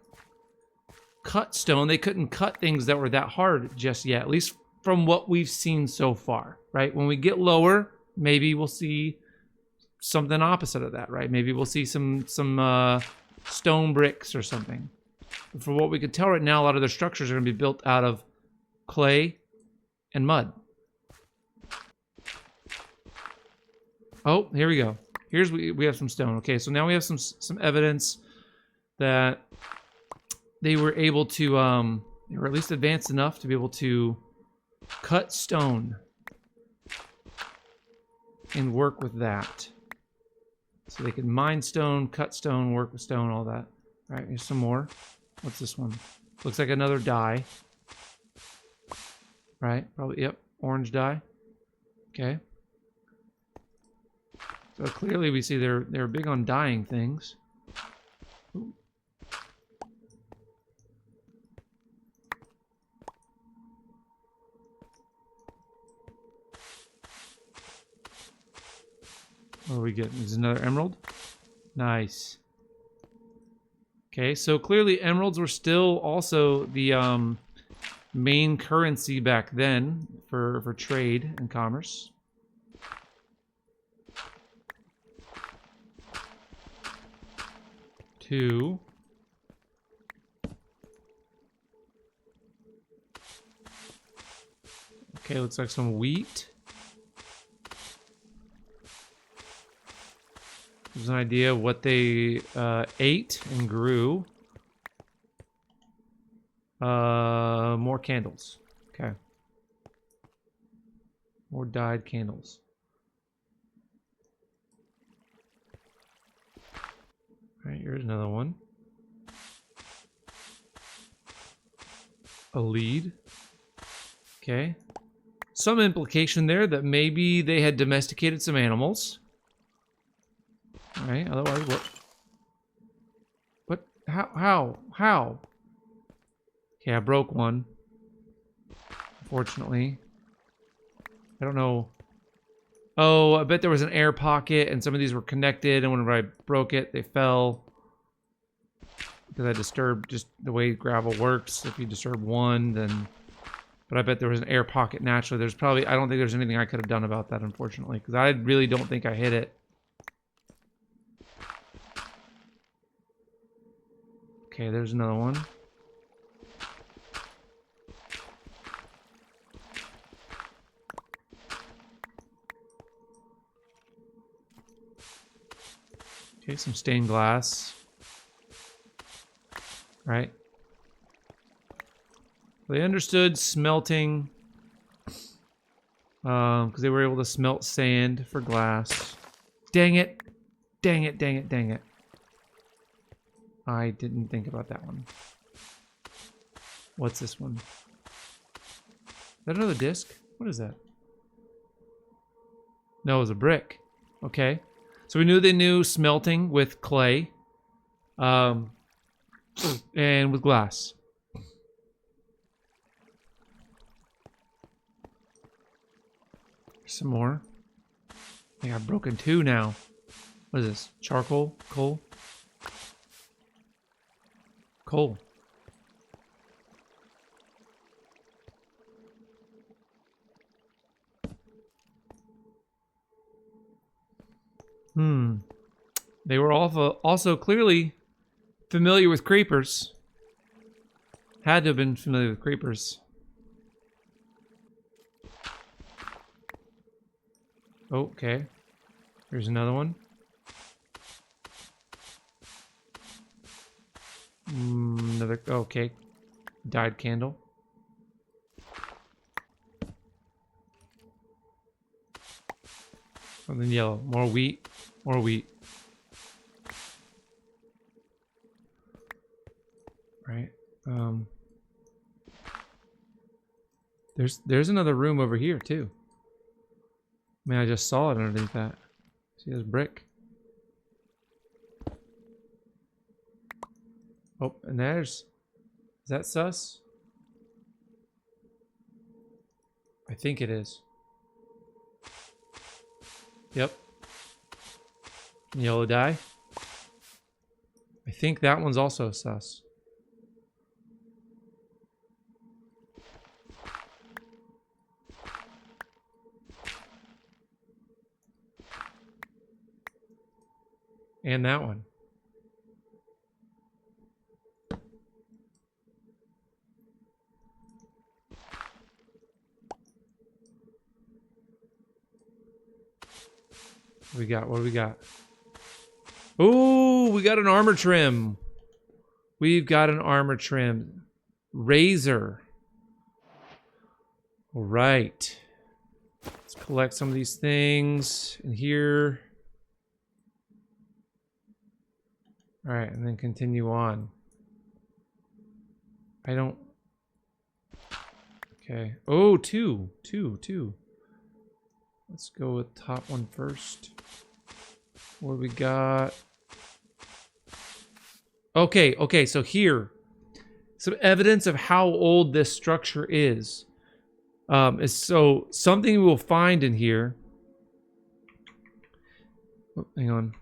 [SPEAKER 1] cut stone. They couldn't cut things that were that hard just yet, at least from what we've seen so far, right? When we get lower, maybe we'll see something opposite of that, right? Maybe we'll see some stone bricks or something. But for what we can tell right now, a lot of their structures are going to be built out of clay and mud. Oh, here we go. Here's we have some stone. Okay, so now we have some evidence that they were able to they were at least advanced enough to be able to cut stone and work with that. So they could mine stone, cut stone, work with stone, all that. All right, here's some more. What's this one? Looks like another dye. Right, probably, yep, orange dye. Okay. So clearly we see they're big on dyeing things. Ooh. What are we getting? Is another emerald? Nice. Okay, so clearly emeralds were still also the main currency back then for trade and commerce. 2. Okay, looks like some wheat. Gives an idea of what they ate and grew. More candles. Okay. More dyed candles. All right, here's another one. A lead. Okay. Some implication there that maybe they had domesticated some animals. All right, otherwise what? What? How? Okay, I broke one. Unfortunately. I don't know. Oh, I bet there was an air pocket and some of these were connected, and whenever I broke it, they fell. Because I disturbed just the way gravel works. If you disturb one, then... But I bet there was an air pocket naturally. There's probably... I don't think there's anything I could have done about that, unfortunately. Because I really don't think I hit it. Okay, there's another one. Okay, some stained glass. Right. They understood smelting. Because they were able to smelt sand for glass. Dang it. Dang it, dang it, dang it. I didn't think about that one. What's this one? Is that another disc? What is that? No, it was a brick. Okay. So we knew they knew smelting with clay. And with glass. Some more. I think I've broken 2 now. What is this? Charcoal? Coal? Coal. They were also clearly familiar with creepers. Had to have been familiar with creepers. Okay. Here's another one. Another... Okay. Dyed candle. Something yellow. More wheat. More wheat. Right. There's another room over here too. I mean, I just saw it underneath that. See this brick? Oh, and there's... Is that sus? I think it is. Yep. Yellow dye. I think that one's also sus. And that one. What we got? What do we got? Oh, we got an armor trim. We've got an armor trim. Razor. All right. Let's collect some of these things in here. All right, and then continue on. I don't... Okay. Oh, two. Let's go with top one first. What do we got? Okay, so here. Some evidence of how old this structure is. So something we will find in here. Oh, hang on.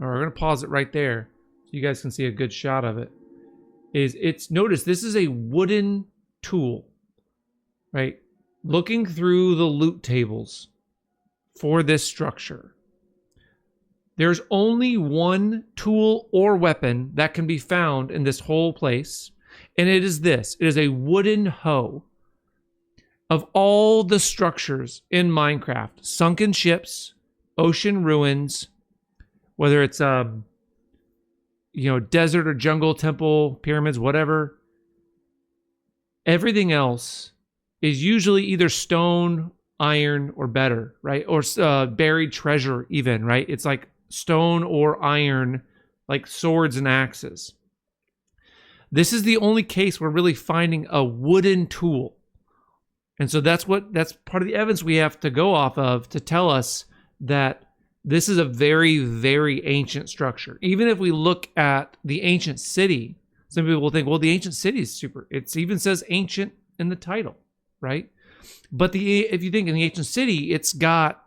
[SPEAKER 1] All right, we're gonna pause it right there so you guys can see a good shot of it. Notice this is a wooden tool, right? Looking through the loot tables for this structure, There's only one tool or weapon that can be found in this whole place, and it is this. It is a wooden hoe. Of all the structures in Minecraft, sunken ships, ocean ruins, whether it's desert or jungle, temple, pyramids, whatever, everything else is usually either stone, iron, or better, right? Or buried treasure even, right? It's like stone or iron, like swords and axes. This is the only case we're really finding a wooden tool. And so that's part of the evidence we have to go off of to tell us that this is a very, very ancient structure. Even if we look at the ancient city, some people will think, well, the ancient city is super. It even says ancient in the title, right? But if you think in the ancient city, it's got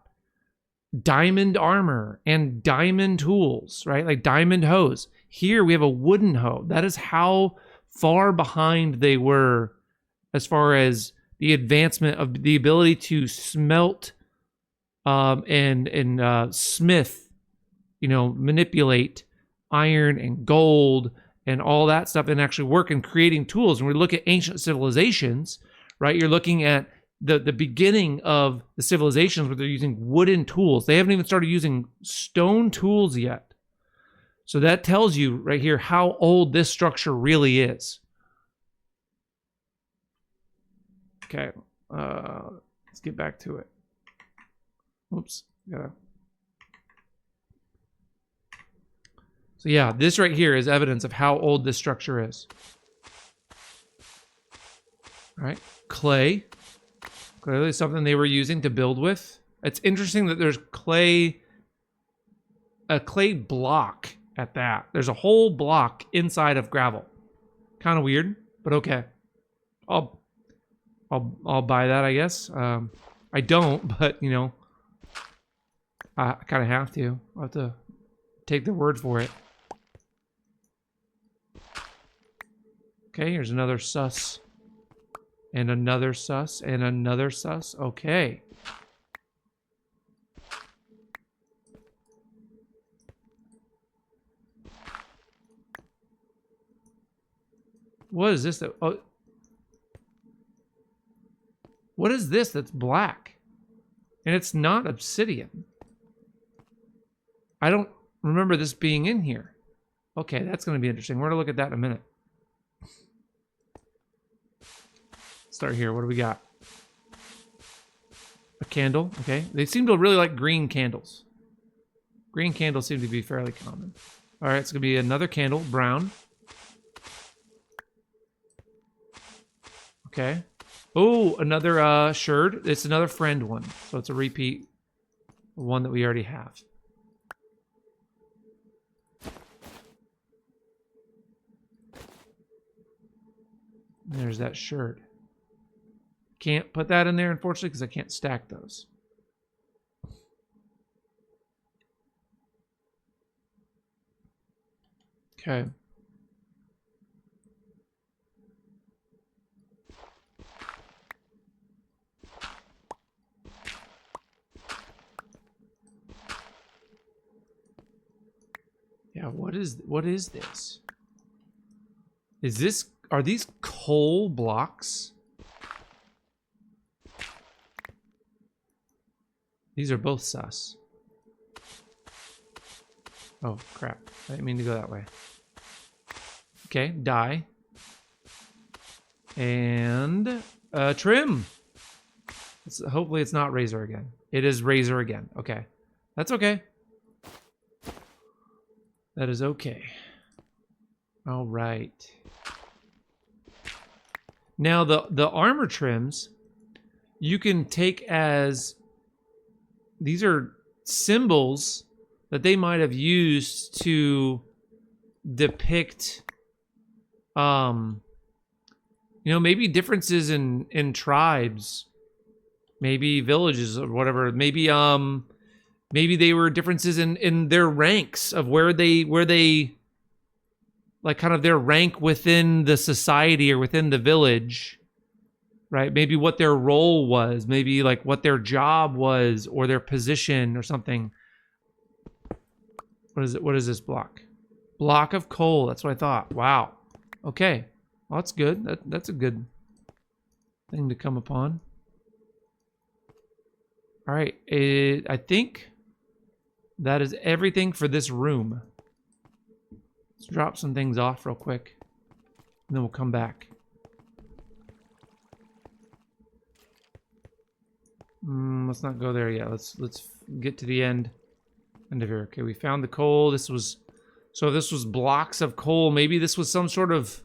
[SPEAKER 1] diamond armor and diamond tools, right? Like diamond hoes. Here we have a wooden hoe. That is how far behind they were as far as the advancement of the ability to smelt and smith, manipulate iron and gold and all that stuff and actually work in creating tools. When we look at ancient civilizations, right, you're looking at the beginning of the civilizations where they're using wooden tools. They haven't even started using stone tools yet. So that tells you right here how old this structure really is. Okay, let's get back to it. Oops, So yeah, this right here is evidence of how old this structure is. All right, clay. Clearly something they were using to build with. It's interesting that there's a clay block at that. There's a whole block inside of gravel. Kind of weird, but okay. I'll buy that, I guess. I don't, but I kind of have to. I'll have to take their word for it. Okay, here's another sus. And another sus, and another sus. Okay. What is this? What is this that's black? And it's not obsidian. I don't remember this being in here. Okay, that's going to be interesting. We're going to look at that in a minute. Start here. What do we got? A candle. Okay. They seem to really like green candles. Green candles seem to be fairly common. All right, it's going to be another candle, brown. Okay. Oh, another sherd. It's another friend one. So it's a repeat. One that we already have. There's that sherd. Can't put that in there, unfortunately, because I can't stack those. Okay. Yeah, what is this? Are these coal blocks? These are both sus. Oh, crap. I didn't mean to go that way. Okay, dye. And trim. Hopefully it's not razor again. It is razor again. Okay. That's okay. That is okay. All right. Now the armor trims you can take as these are symbols that they might have used to depict maybe differences in tribes, maybe villages or whatever. Maybe they were differences in their ranks of where they like kind of their rank within the society or within the village, right? Maybe what their role was, maybe like what their job was or their position or something. What is it? What is this block? Block of coal. That's what I thought. Wow. Okay. Well, that's good. That's a good thing to come upon. All right. I think that is everything for this room. Let's drop some things off real quick, and then we'll come back. Let's not go there yet. Let's get to the end of here. Okay, we found the coal. This was blocks of coal. Maybe this was some sort of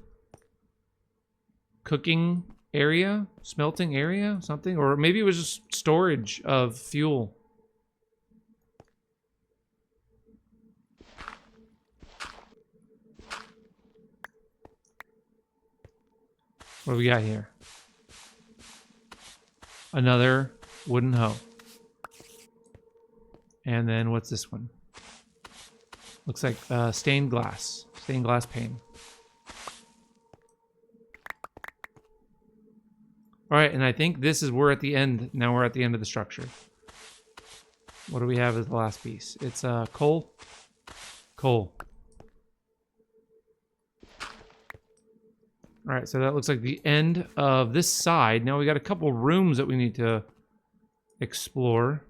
[SPEAKER 1] cooking area, smelting area, something, or maybe it was just storage of fuel. What do we got here? Another wooden hoe. And then what's this one? Looks like stained glass pane. All right, and I think we're at the end. Now we're at the end of the structure. What do we have as the last piece? It's coal. Coal. All right, so that looks like the end of this side. Now we got a couple rooms that we need to explore.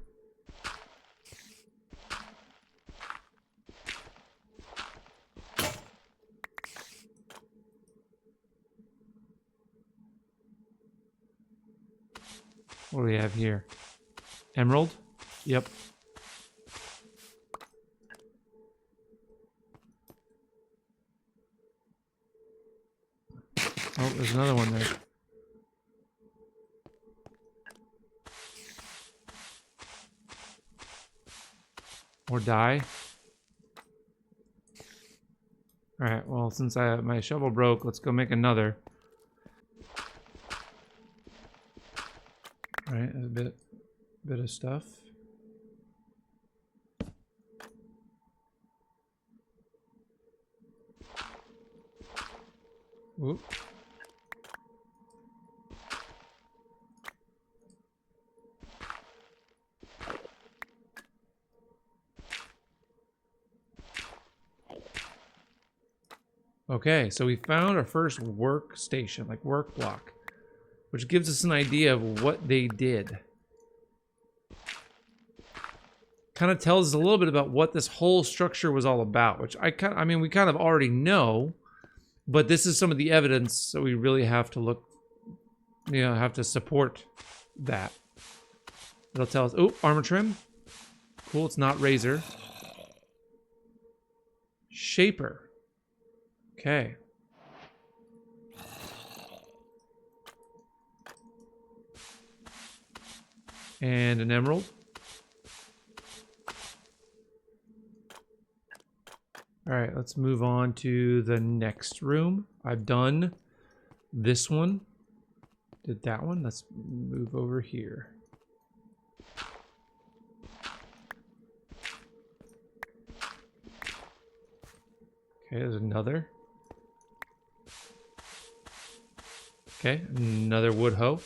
[SPEAKER 1] What do we have here? Emerald? Yep. Oh, there's another one there. Or die. Alright, well, since my shovel broke, let's go make another. Alright, a bit of stuff. Oop. Okay, so we found our first workstation, like work block, which gives us an idea of what they did. Kind of tells us a little bit about what this whole structure was all about, which I mean, we kind of already know, but this is some of the evidence, so we really have to look, you know, have to support that. It'll tell us, oh, armor trim. Cool, it's not razor. Shaper. Okay. And an emerald. All right, let's move on to the next room. I've done this one. Did that one. Let's move over here. Okay, there's another. Okay, another wood hoe.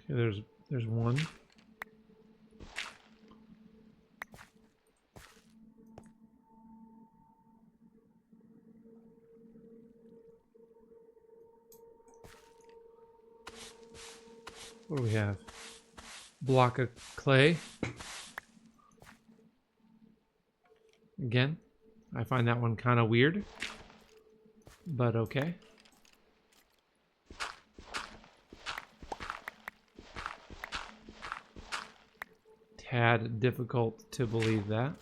[SPEAKER 1] Okay, there's one. What do we have? Block of clay. Again, I find that one kind of weird, but okay. Tad difficult to believe that.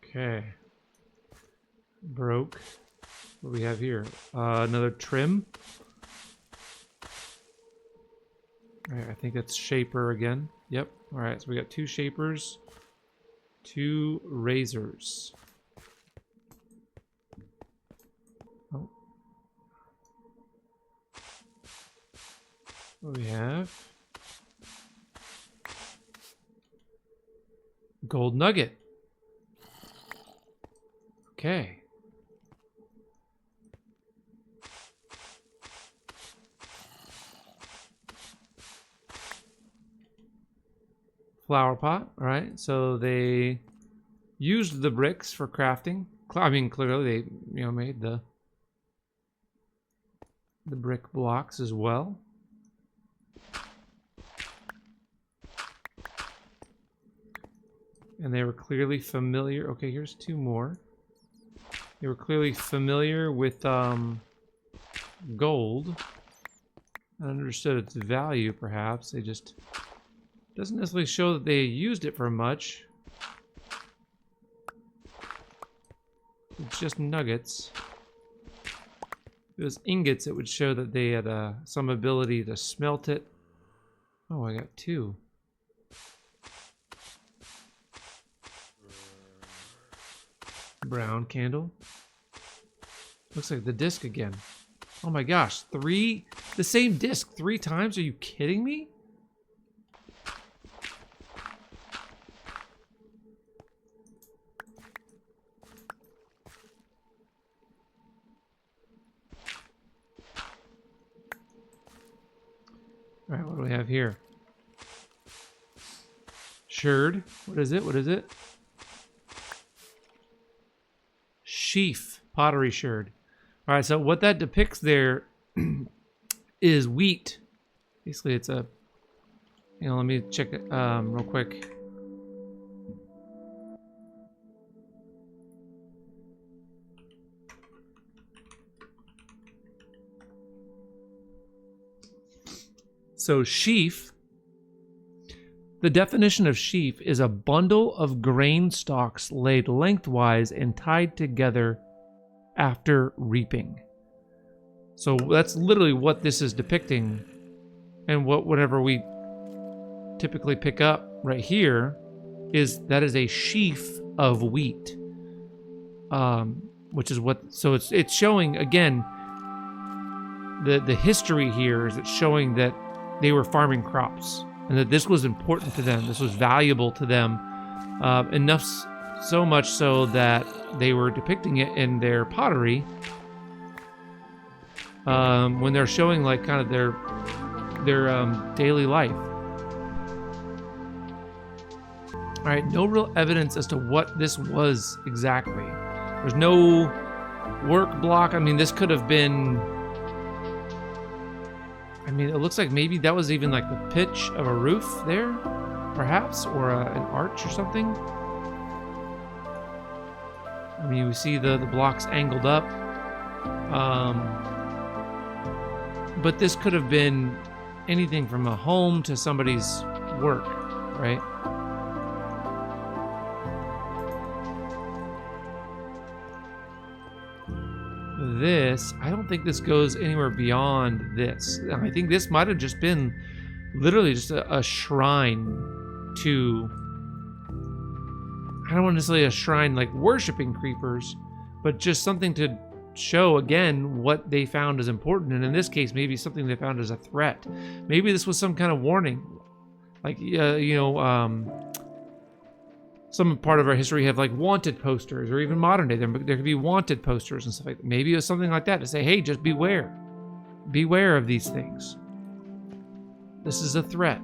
[SPEAKER 1] Okay. Broke. What do we have here? Another trim. Alright, I think that's shaper again. Yep. Alright, so we got two shapers, two razors. Oh. What do we have? Gold nugget. Okay. Flower pot. All right. So they used the bricks for crafting. I mean, clearly they, made the brick blocks as well. And they were clearly familiar. Okay, here's two more. They were clearly familiar with gold. I understood its value, perhaps. They just doesn't necessarily show that they used it for much. It's just nuggets. If it was ingots, it would show that they had some ability to smelt it. Oh, I got two. Brown candle. Looks like the disc again. Oh my gosh, the same disc 3 times? Are you kidding me? All right, what do we have here? Sherd. What is it? What is it? Sheaf. Pottery sherd. All right, so what that depicts there is wheat. Basically, it's a... let me check it real quick. So sheaf, the definition of sheaf is a bundle of grain stalks laid lengthwise and tied together after reaping. So that's literally what this is depicting, and whatever we typically pick up right here is a sheaf of wheat, which is what. So it's showing again. The history here is it's showing that they were farming crops and that this was important to them. This was valuable to them, enough so much so that they were depicting it in their pottery when they're showing like kind of their daily life. All right, no real evidence as to what this was exactly. There's no work block. I mean, this could have been... I mean, it looks like maybe that was even like the pitch of a roof there, perhaps, or an arch or something. I mean, we see the blocks angled up. But this could have been anything from a home to somebody's work, right? This, I don't think this goes anywhere beyond this. I think this might have just been literally just a shrine to, I don't want to say a shrine like worshiping creepers, but just something to show again what they found as important. And in this case, maybe something they found as a threat. Maybe this was some kind of warning. Like, some part of our history have like wanted posters, or even modern day there could be wanted posters and stuff like that. Maybe it was something like that to say, hey, just beware of these things. This is a threat.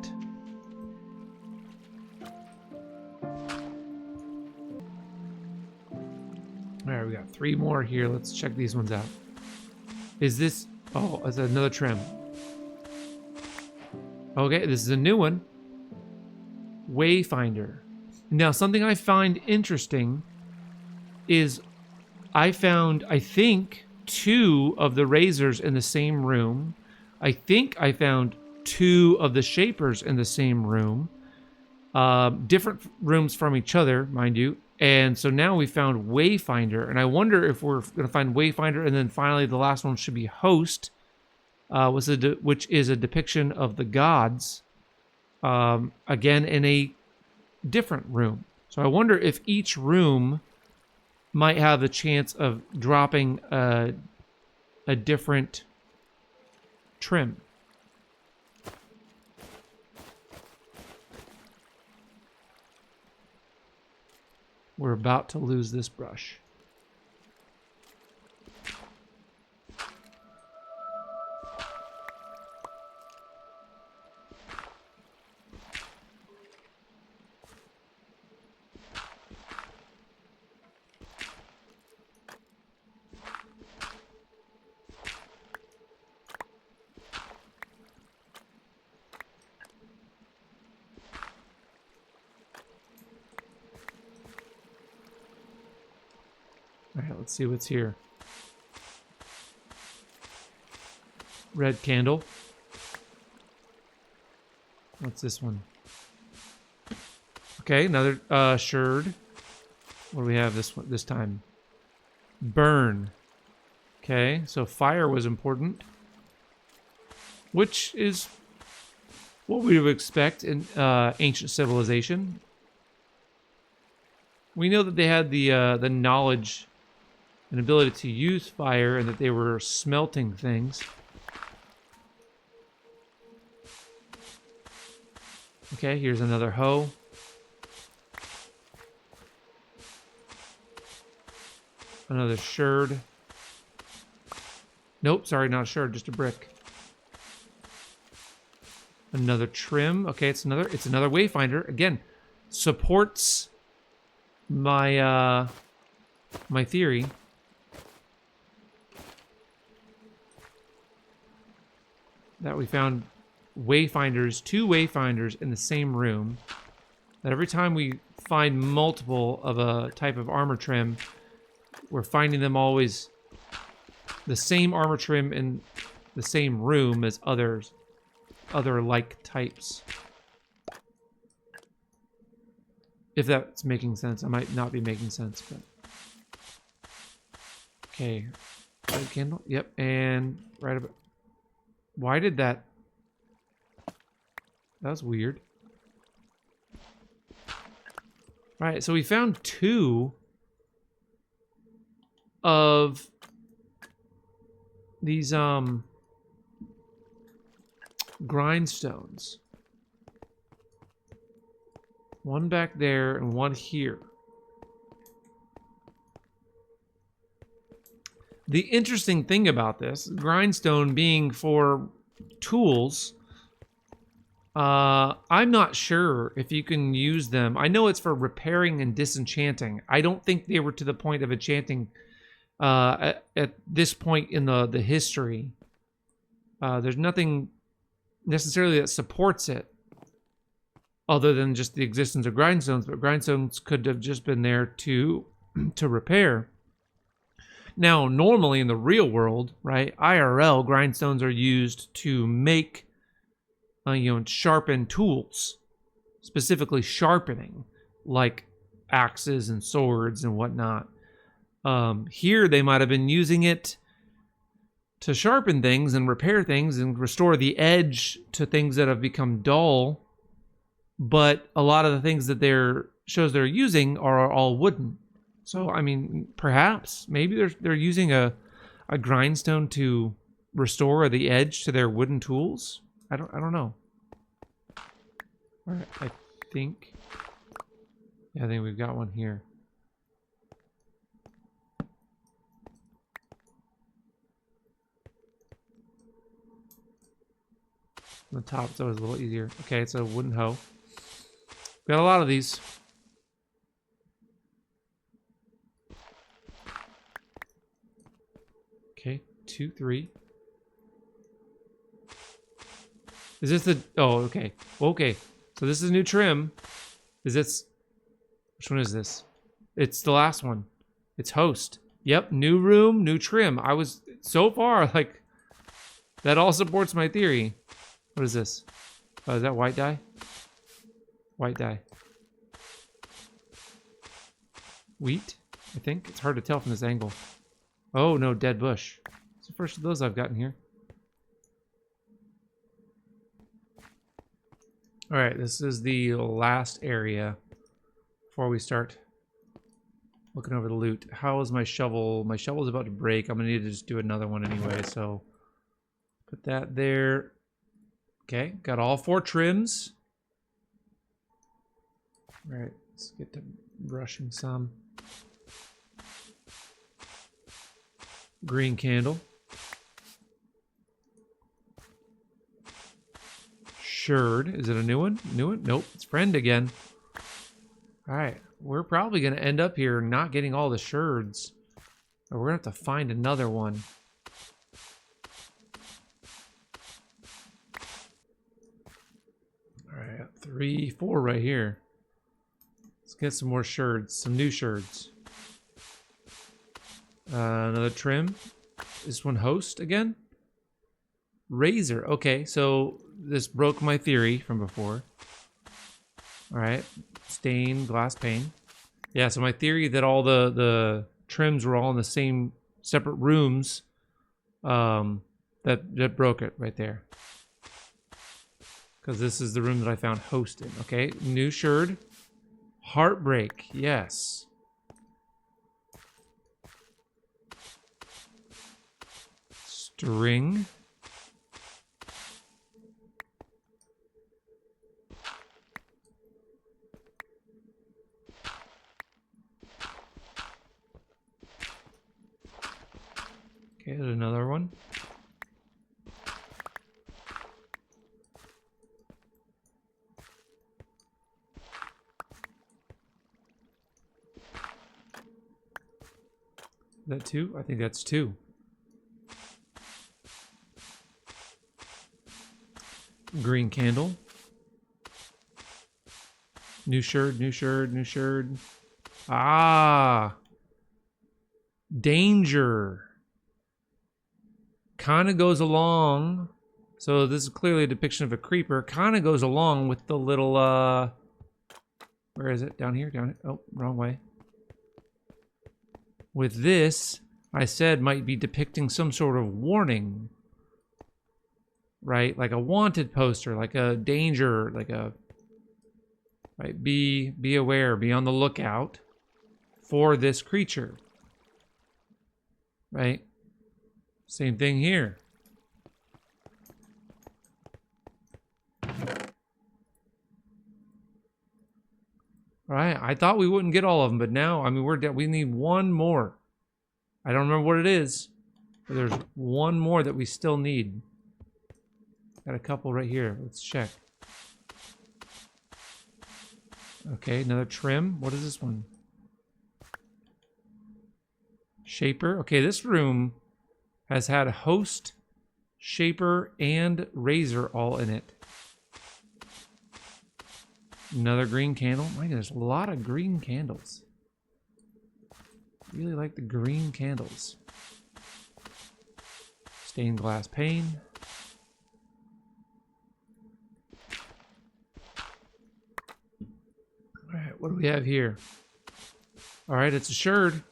[SPEAKER 1] All right, we got 3 more here. Let's check these ones out. Is this... oh, it's another trim. Okay, this is a new one. Wayfinder. Now, something I find interesting is I found, I think, 2 of the razors in the same room. I think I found 2 of the shapers in the same room. Different rooms from each other, mind you. And so now we found Wayfinder. And I wonder if we're going to find Wayfinder, and then finally the last one should be Host, which is a depiction of the gods, again, in a different room. So I wonder if each room might have the chance of dropping a different trim. We're about to lose this brush. All right, let's see what's here. Red candle. What's this one? Okay, another sherd. What do we have this time? Burn. Okay, so fire was important, which is what we would expect in ancient civilization. We know that they had the knowledge and ability to use fire, and that they were smelting things. Okay, here's another hoe. Another sherd. Nope, sorry, not a sherd, just a brick. Another trim. Okay, it's another wayfinder. Again, supports my my theory. That we found wayfinders, 2 wayfinders in the same room. That every time we find multiple of a type of armor trim, we're finding them always the same armor trim in the same room as other like types. If that's making sense. I might not be making sense, but okay. Red candle. Yep, and right about. Why did that? That was weird. Alright, so we found 2 of these grindstones. One back there and one here. The interesting thing about this, grindstone being for tools, I'm not sure if you can use them. I know it's for repairing and disenchanting. I don't think they were to the point of enchanting at this point in the history. There's nothing necessarily that supports it other than just the existence of grindstones, but grindstones could have just been there to repair. Now, normally in the real world, right, IRL, grindstones are used to make, sharpen tools, specifically sharpening, like axes and swords and whatnot. Here, they might have been using it to sharpen things and repair things and restore the edge to things that have become dull. But a lot of the things that they're using are all wooden. So, I mean, perhaps, maybe they're using a grindstone to restore the edge to their wooden tools. I don't know. All right, I think we've got one here. On the top, it's always a little easier. Okay, it's a wooden hoe. Got a lot of these. Okay, 2, 3. Is this the... Oh, okay. Okay. So this is a new trim. Is this... Which one is this? It's the last one. It's host. Yep, new room, new trim. I was... So far, like... That all supports my theory. What is this? Oh, is that white dye? White dye. Wheat, I think. It's hard to tell from this angle. Oh, no, dead bush. It's the first of those I've gotten here. Alright, this is the last area before we start looking over the loot. How is my shovel? My shovel's about to break. I'm going to need to just do another one anyway, so put that there. Okay, got all 4 trims. Alright, let's get to brushing some. Green candle. Sherd. Is it a new one? New one? Nope. It's friend again. All right. We're probably going to end up here not getting all the sherds. Or we're going to have to find another one. All right. 3, 4 right here. Let's get some more sherds. Some new sherds. Another trim. This one host again. Razor. Okay, so this broke my theory from before. All right. Stained glass pane. Yeah, so my theory that all the trims were all in the same separate rooms, that broke it right there. Because this is the room that I found host in. Okay, new sherd. Heartbreak. Yes. String. Okay, there's another one. Is that 2? I think that's 2. Green candle. New sherd, new sherd, new sherd. Ah! Danger. Kind of goes along. So this is clearly a depiction of a creeper. Kind of goes along with the little, where is it? Down here? Down here? Oh, wrong way. With this, I said might be depicting some sort of warning. Right? Like a wanted poster, like a danger, like a... Right? Be aware, be on the lookout for this creature. Right? Same thing here. All right, I thought we wouldn't get all of them, but now, I mean, we need one more. I don't remember what it is, but there's one more that we still need. Got a couple right here. Let's check. Okay, another trim. What is this one? Shaper. Okay, this room has had host, shaper, and razor all in it. Another green candle. My goodness, a lot of green candles. Really like the green candles. Stained glass pane. All right, what do we have here? All right, it's a sherd.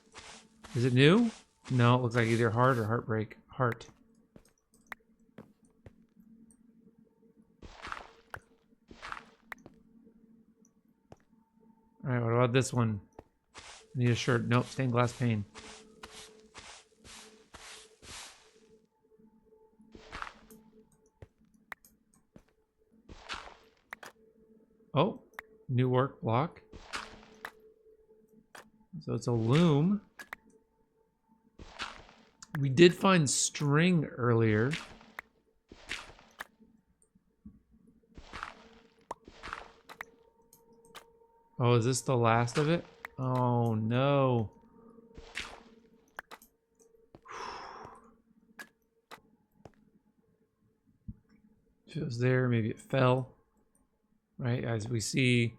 [SPEAKER 1] Is it new? No, it looks like either heart or heartbreak. Heart. All right, what about this one? Need a shirt. Nope, stained glass pane. Oh, new work block. So it's a loom. We did find string earlier. Oh, is this the last of it? Oh, no. If it was there, maybe it fell. Right, as we see,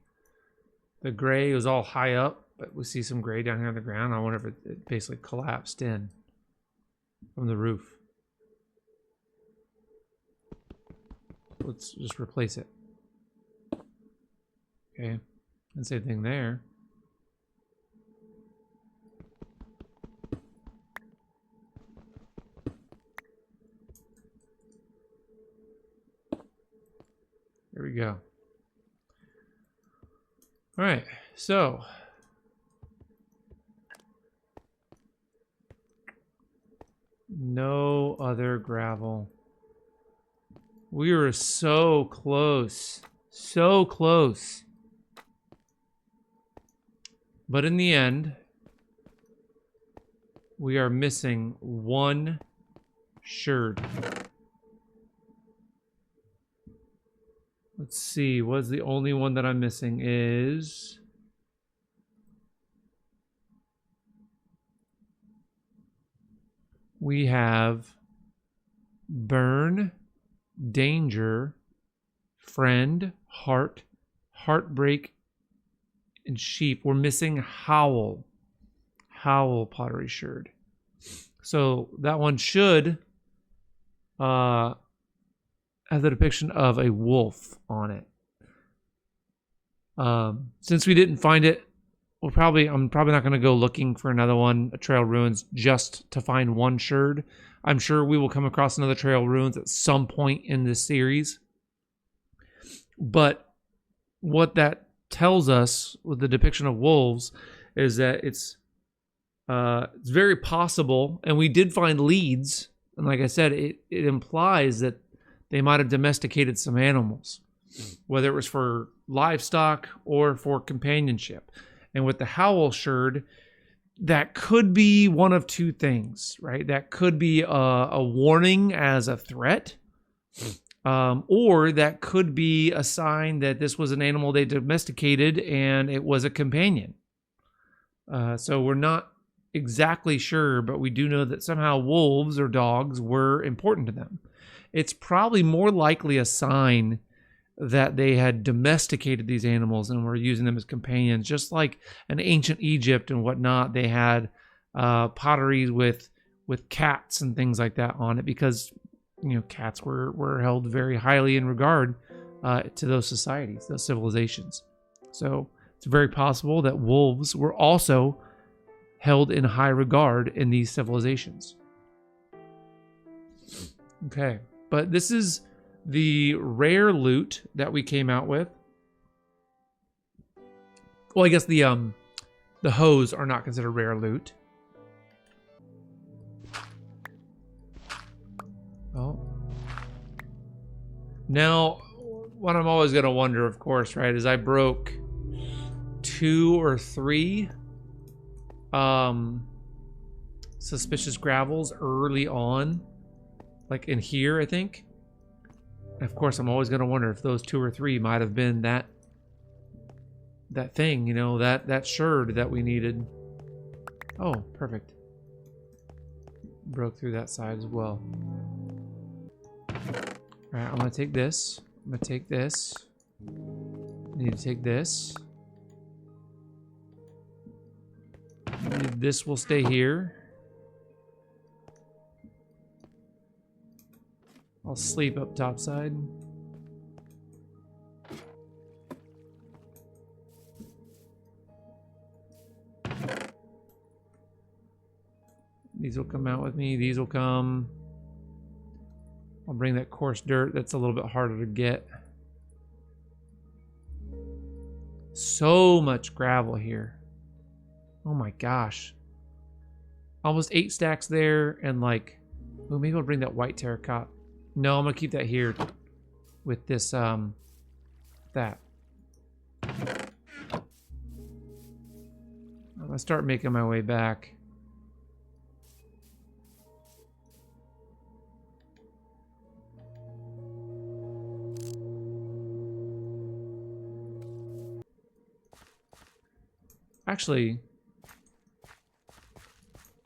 [SPEAKER 1] the gray was all high up, but we see some gray down here on the ground. I wonder if it basically collapsed in from the roof. Let's just replace it. Okay, and same thing there. There we go. All right, so no other gravel. We were so close. So close. But in the end, we are missing one sherd. Let's see, what's the only one that I'm missing is... We have burn, danger, friend, heart, heartbreak, and sheep. We're missing howl. Howl pottery sherd. So that one should have the depiction of a wolf on it. Since we didn't find it, I'm probably not going to go looking for another one, a Trail Ruins, just to find one sherd. I'm sure we will come across another Trail Ruins at some point in this series. But what that tells us with the depiction of wolves is that it's very possible, and we did find leads, and like I said, it implies that they might have domesticated some animals, whether it was for livestock or for companionship. And with the howl sherd, that could be one of two things, right? That could be a warning as a threat, or that could be a sign that this was an animal they domesticated and it was a companion. So we're not exactly sure, but we do know that somehow wolves or dogs were important to them. It's probably more likely a sign that they had domesticated these animals and were using them as companions, just like in ancient Egypt and whatnot. They had potteries with cats and things like that on it, because cats were held very highly in regard to those societies, those civilizations. So it's very possible that wolves were also held in high regard in these civilizations. Okay, but this is the rare loot that we came out with. Well, I guess the hoes are not considered rare loot. Oh. Now, what I'm always going to wonder, of course, right, is I broke 2 or 3 suspicious gravels early on, like in here, I think. And of course, I'm always going to wonder if those 2 or 3 might have been that thing, that sherd that we needed. Oh, perfect. Broke through that side as well. All right, I'm going to take this. I'm going to take this. I need to take this. This will stay here. I'll sleep up topside. These will come out with me. These will come. I'll bring that coarse dirt. That's a little bit harder to get. So much gravel here. Oh my gosh. Almost 8 stacks there, and like, oh, maybe I'll bring that white terracotta. No, I'm gonna keep that here with this, that. I'm gonna start making my way back. Actually,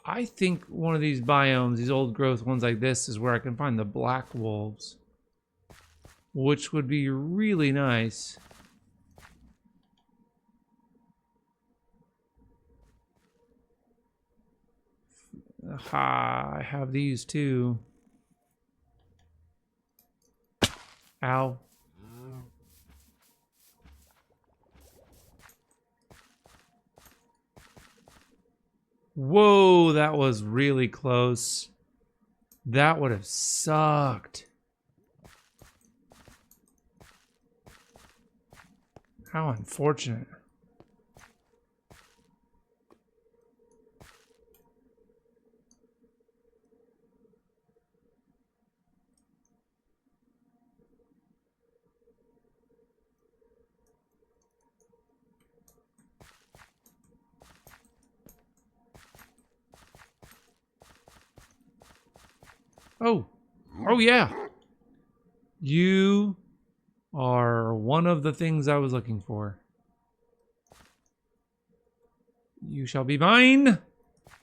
[SPEAKER 1] I think one of these biomes, these old growth ones like this, is where I can find the black wolves, which would be really nice. Aha, I have these too. Ow. Whoa, that was really close. That would have sucked. How unfortunate. Oh. Oh, yeah. You are one of the things I was looking for. You shall be mine.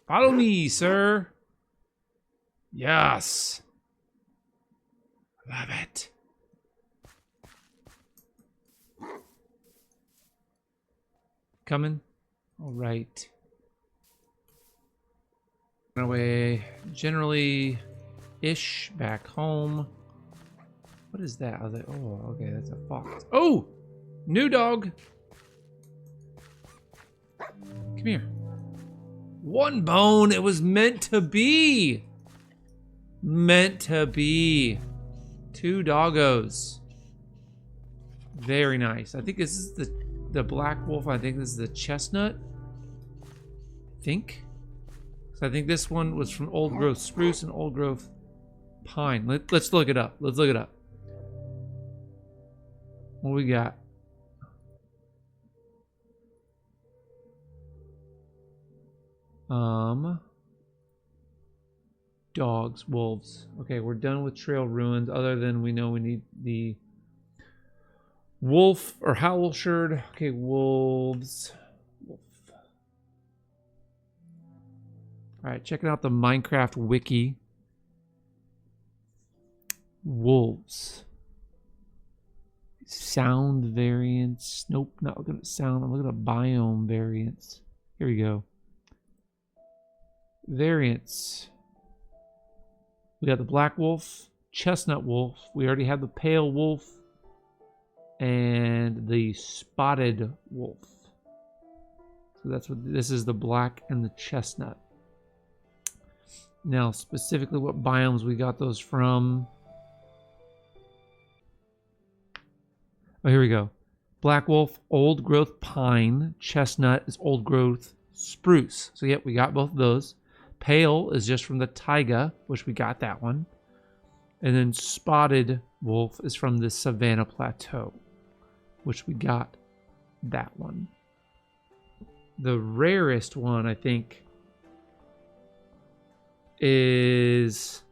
[SPEAKER 1] Follow me, sir. Yes. Love it. Coming? All right. Away. Generally-ish back home. What is that? I was like, oh, okay, that's a fox. Oh! New dog. Come here. One bone. It was meant to be. Meant to be. 2 doggos. Very nice. I think this is the black wolf. I think this is the chestnut. I think. So I think this one was from old growth spruce and old growth pine. Let's look it up. Let's look it up. What we got? Dogs, wolves. Okay, we're done with trail ruins. Other than we know we need the wolf or howl sherd. Okay, wolves. Wolf. All right, checking out the Minecraft wiki. Wolves. Sound variants. Nope, not looking at sound. I'm looking at biome variants. Here we go. Variants. We got the black wolf, chestnut wolf. We already have the pale wolf and the spotted wolf. So that's what this is, the black and the chestnut. Now, specifically what biomes we got those from. Oh, here we go. Black wolf, old growth pine. Chestnut is old growth spruce. So, yep, we got both of those. Pale is just from the taiga, which we got that one. And then spotted wolf is from the Savannah Plateau, which we got that one. The rarest one, I think, is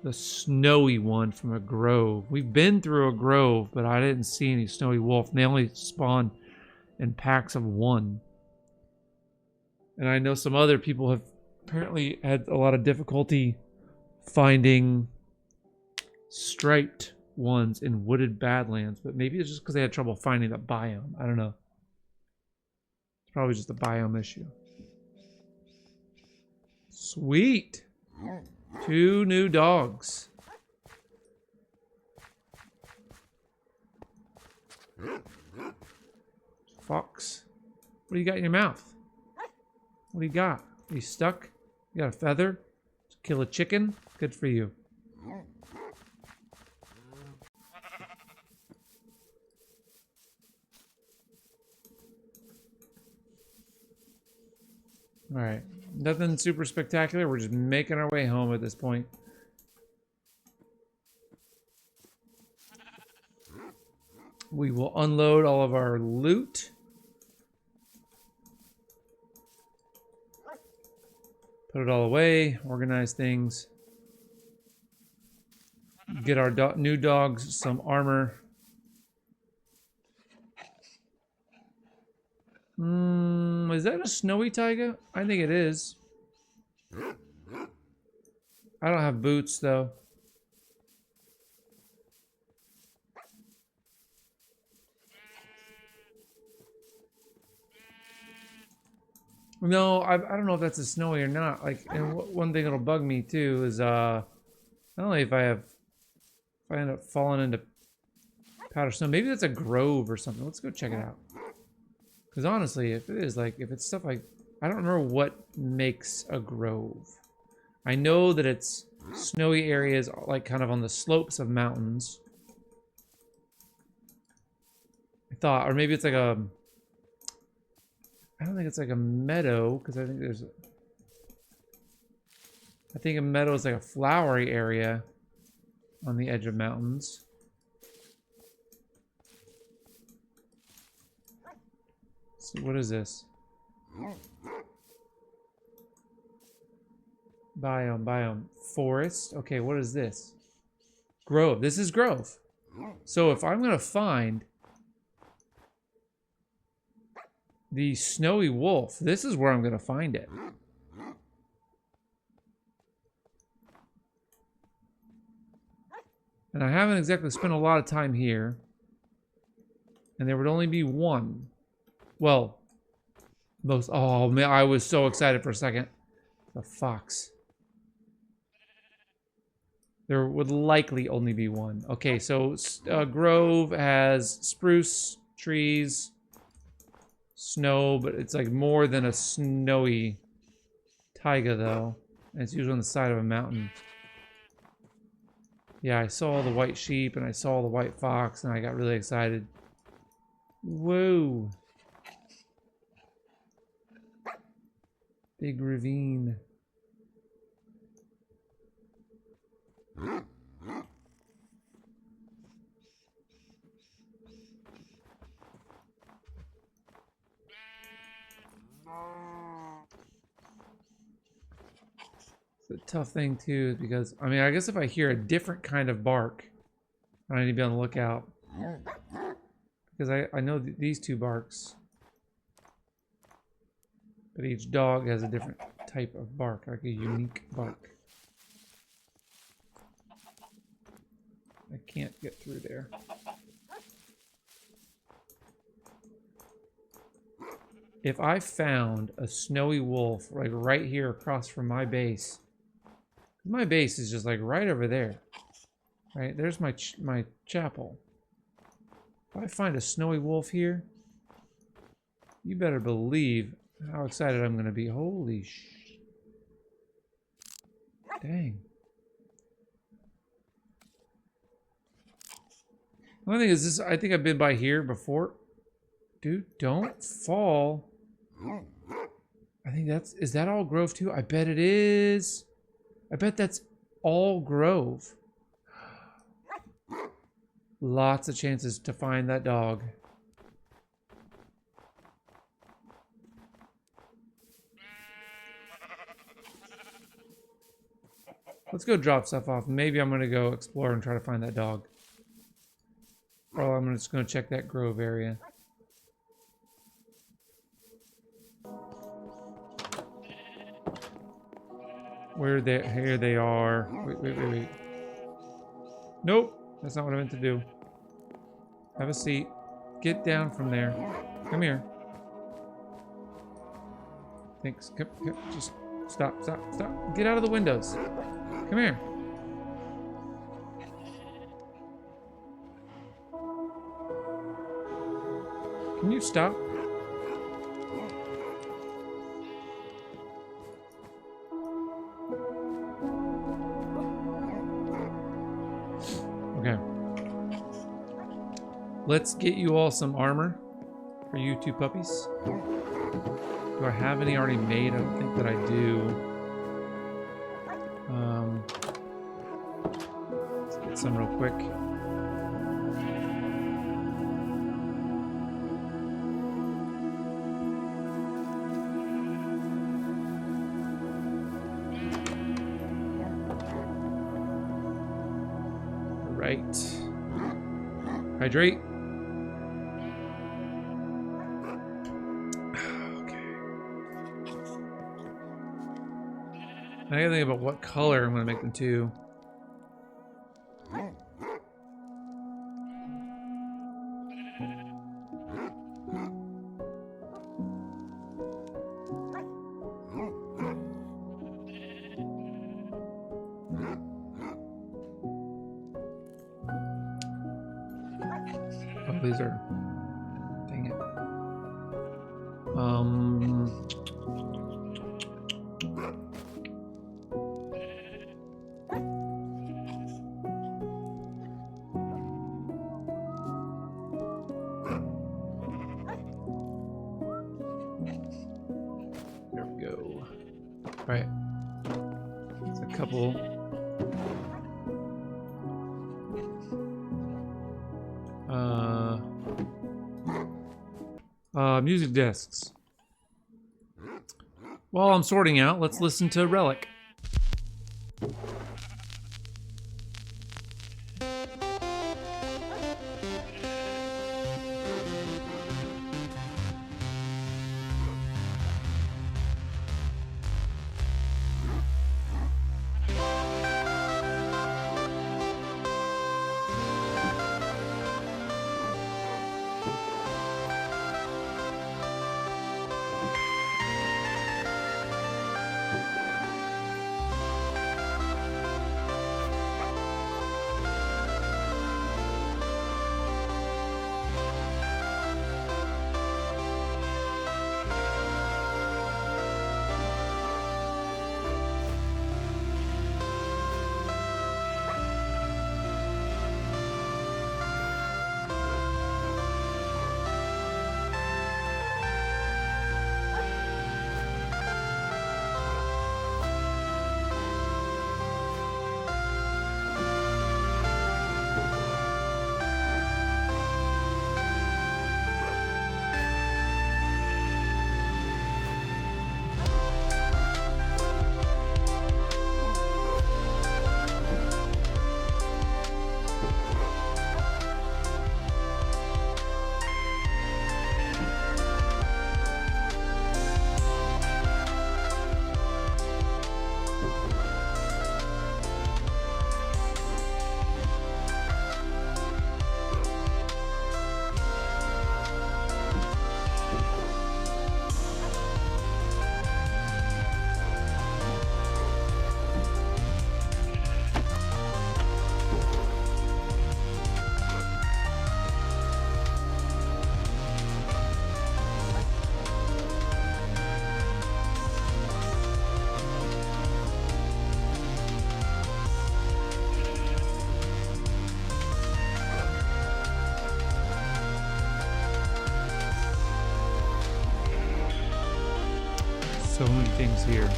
[SPEAKER 1] the snowy one from a grove. We've been through a grove, but I didn't see any snowy wolf. They only spawn in packs of 1. And I know some other people have apparently had a lot of difficulty finding striped ones in wooded badlands, but maybe it's just because they had trouble finding the biome. I don't know. It's probably just a biome issue. Sweet. 2 new dogs. Fox. What do you got in your mouth? What do you got? Are you stuck? You got a feather? Kill a chicken? Good for you. Alright. Nothing super spectacular. We're just making our way home at this point. We will unload all of our loot. Put it all away. Organize things. Get our new dogs some armor. Is that a snowy taiga? I think it is. I don't have boots though. No, I don't know if that's a snowy or not. Like, and one thing that'll bug me too is I don't know if I end up falling into powder snow. Maybe that's a grove or something. Let's go check it out. Because honestly, if it is like, if it's stuff like, I don't remember what makes a grove. I know that it's snowy areas like kind of on the slopes of mountains. I thought, or maybe it's like a, I don't think it's like a meadow, because I think there's, I think a meadow is like a flowery area on the edge of mountains. So what is this? Biome. Forest. Okay, what is this? Grove. This is Grove. So if I'm going to find the snowy wolf, this is where I'm going to find it. And I haven't exactly spent a lot of time here. And there would only be one. Well, those. Oh man, I was so excited for a second. The fox. There would likely only be one. Okay, so Grove has spruce trees, snow, but it's like more than a snowy taiga though. And it's usually on the side of a mountain. Yeah, I saw the white sheep and I saw the white fox and I got really excited. Whoa. Big ravine. It's a tough thing too, because I mean, I guess if I hear a different kind of bark, I need to be on the lookout. Because I know these two barks, but each dog has a different type of bark, like a unique bark. I can't get through there. If I found a snowy wolf like right here across from my base, my base is just like right over there. Right, there's my chapel. If I find a snowy wolf here, you better believe how excited I'm gonna be. Holy dang. One thing is this, I think I've been by here before. Dude, don't fall. I think is that all Grove too? I bet it is. I bet that's all Grove. Lots of chances to find that dog. Let's go drop stuff off. Maybe I'm going to go explore and try to find that dog. Or I'm just going to check that Grove area. Where they? Here they are. Wait. Nope. That's not what I meant to do. Have a seat. Get down from there. Come here. Thanks. Come, just stop. Get out of the windows. Come here. Can you stop? Okay. Let's get you all some armor for you two puppies. Do I have any already made? I don't think that I do. Let's get some real quick. Right. Hydrate. Okay. I gotta think about what color I'm gonna make them too. Oh, these are. Dang it. There we go. Right. It's a couple. Music discs. While I'm sorting out, let's listen to Relic. So many things here.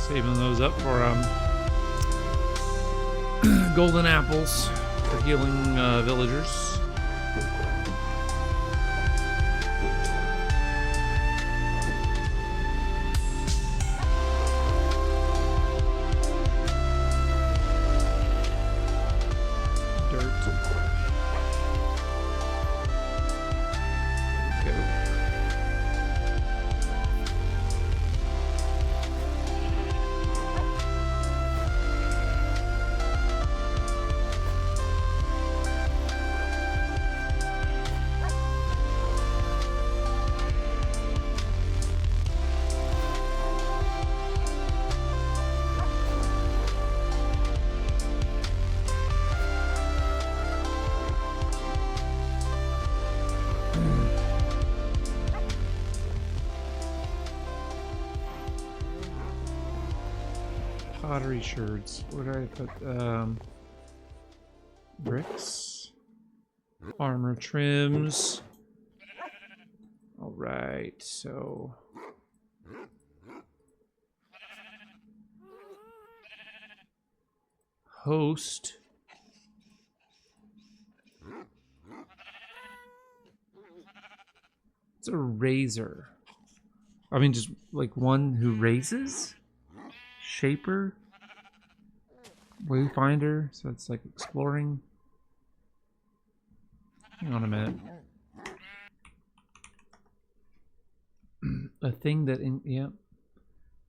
[SPEAKER 1] Saving those up for golden apples for healing villagers. Pottery sherds. Where did I put bricks? Armor trims. Alright, so host. It's a raiser. I mean, just like one who raises? Shaper? Wayfinder? So it's like exploring. Hang on a minute. A thing that,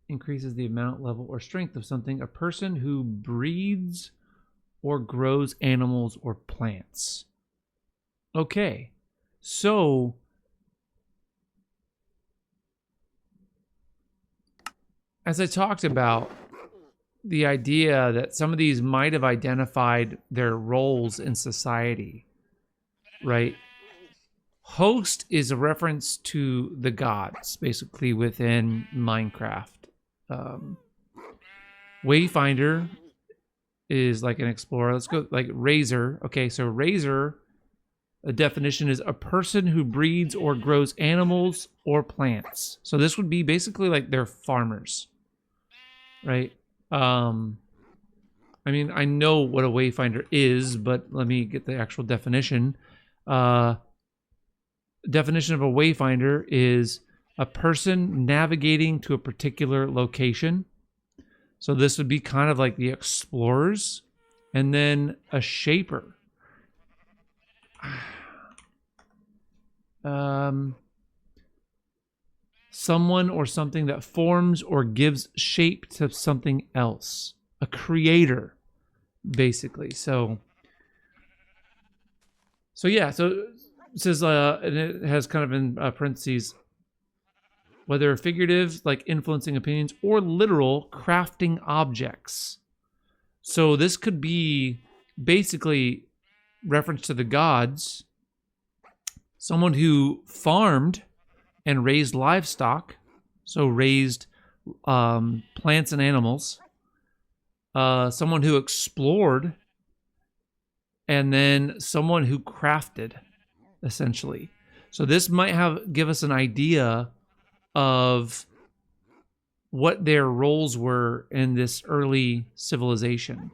[SPEAKER 1] increases the amount, level, or strength of something. A person who breeds or grows animals or plants. Okay. So as I talked about, the idea that some of these might have identified their roles in society, right? Host is a reference to the gods, basically, within Minecraft. Wayfinder is like an explorer. Let's go like Raiser. Okay, so Raiser, a definition is a person who breeds or grows animals or plants. So this would be basically like they're farmers, right? I mean, I know what a wayfinder is, but let me get the actual definition. Definition of a wayfinder is a person navigating to a particular location. So this would be kind of like the explorers. And then a shaper. Someone or something that forms or gives shape to something else. A creator, basically. So yeah, so it says, and it has kind of in parentheses, whether figurative, like influencing opinions, or literal, crafting objects. So this could be basically reference to the gods, someone who farmed and raised livestock, so raised plants and animals, someone who explored, and then someone who crafted, essentially. So this might give us an idea of what their roles were in this early civilization.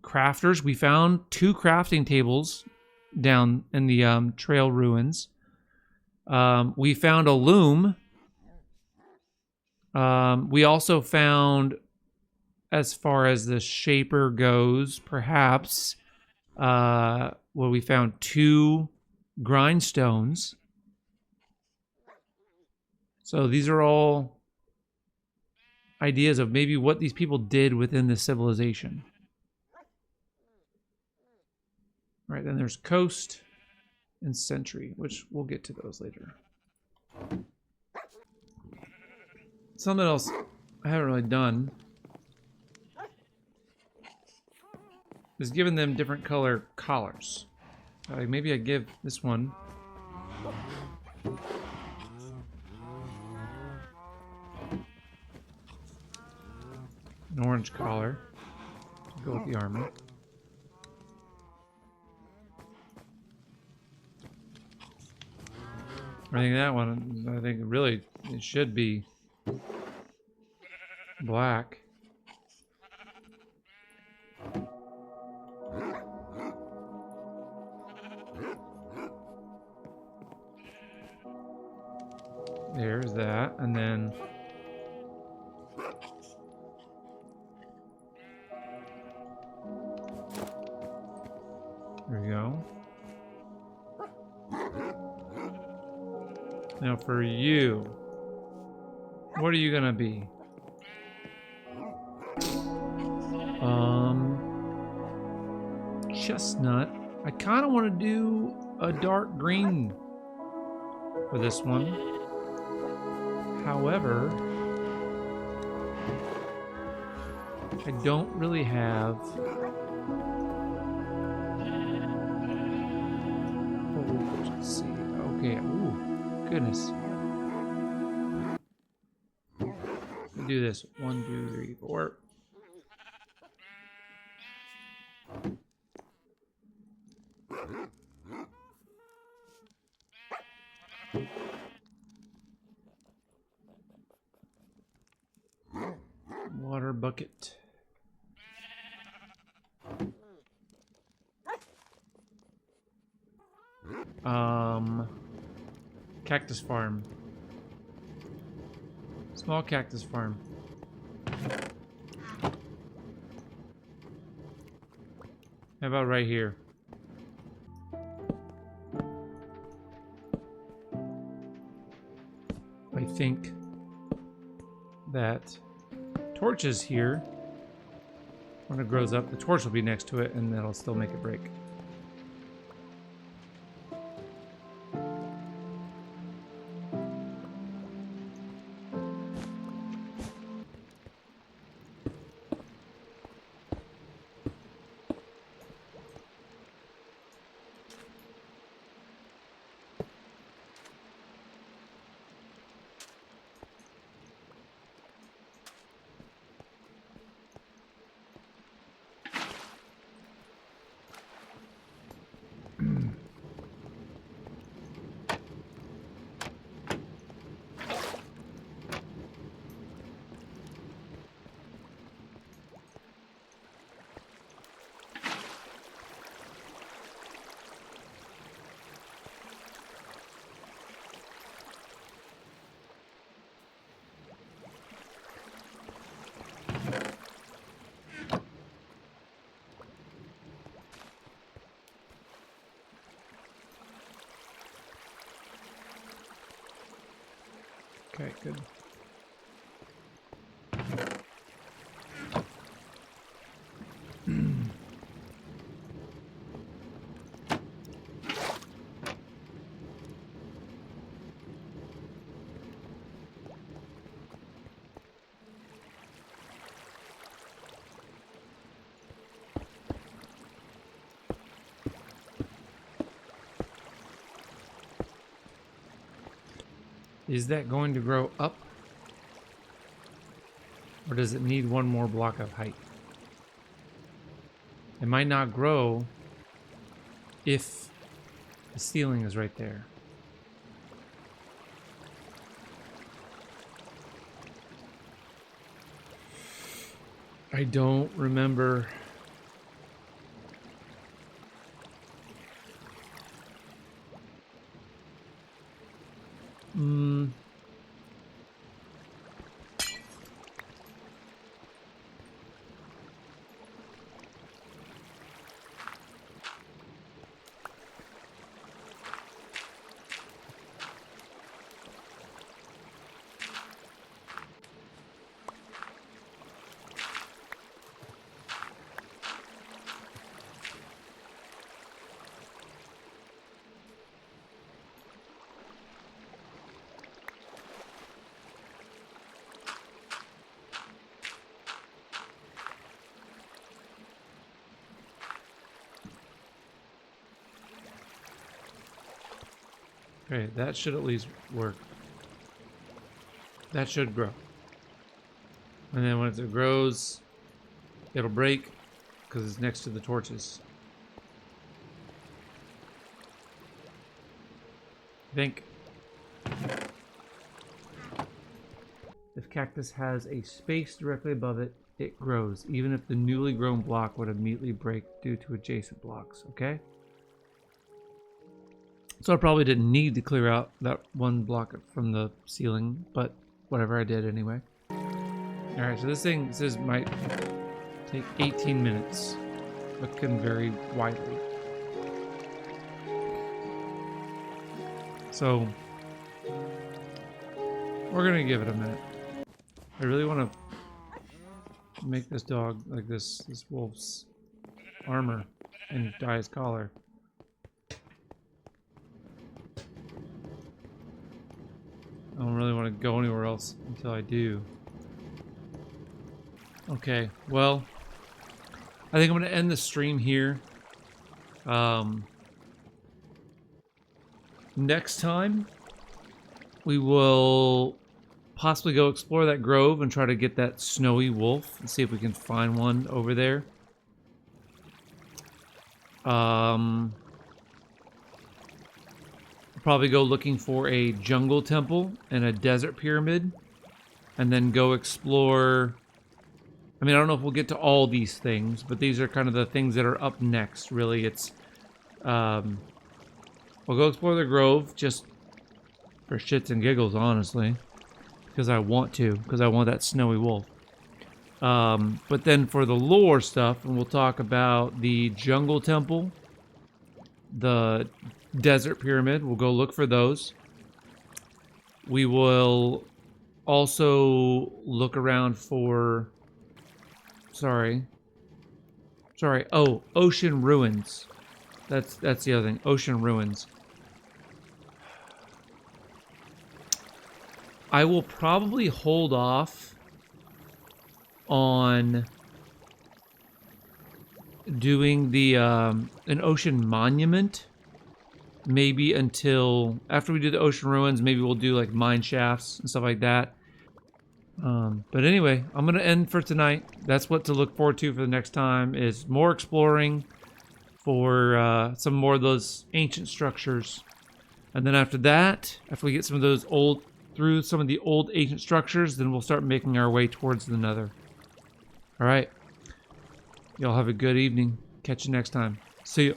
[SPEAKER 1] Crafters, we found 2 crafting tables down in the trail ruins. We found a loom. We also found, as far as the shaper goes, perhaps, we found 2 grindstones. So these are all ideas of maybe what these people did within the civilization. All right, then there's coast and sentry, which we'll get to those later. Something else I haven't really done is giving them different color collars. Maybe I give this one An orange collar to go with the armor. I think that one, I think really it should be black. There's that, and then there we go. Now for you, what are you gonna be? Chestnut. I kind of want to do a dark green for this one. However, I don't really have. Oh, let's see. Okay. Ooh, goodness. Let me do this. 1, 2, 3, 4. Water bucket. Cactus farm. Small cactus farm. How about right here? I think that torches here, when it grows up, the torch will be next to it and that'll still make it break. Okay, good. Is that going to grow up? Or does it need one more block of height? It might not grow if the ceiling is right there. I don't remember. Okay, that should at least work. That should grow. And then once it grows, it'll break because it's next to the torches. I think if cactus has a space directly above it, it grows, even if the newly grown block would immediately break due to adjacent blocks, okay? So I probably didn't need to clear out that one block from the ceiling, but whatever, I did anyway. Alright, so this thing says might take 18 minutes, but can vary widely. So we're gonna give it a minute. I really want to make this dog like this wolf's armor and dye his collar. I don't really want to go anywhere else until I do. Okay, well, I think I'm going to end the stream here. Next time, we will possibly go explore that grove and try to get that snowy wolf and see if we can find one over there. Probably go looking for a jungle temple and a desert pyramid, and then go explore. I mean, I don't know if we'll get to all these things, but these are kind of the things that are up next. Really, it's we'll go explore the grove just for shits and giggles, honestly, because I want to, because I want that snowy wolf. But then for the lore stuff, and we'll talk about the jungle temple, the desert pyramid. We'll go look for those. We will also look around for oh, ocean ruins. That's the other thing. Ocean ruins. I will probably hold off on doing the an ocean monument maybe until after we do the ocean ruins. Maybe we'll do like mine shafts and stuff like that. But anyway, I'm gonna end for tonight. That's what to look forward to for the next time, is more exploring for some more of those ancient structures. And then after that, after we get some of those through some of the old ancient structures, then we'll start making our way towards the nether. All right, y'all have a good evening. Catch you next time. See you.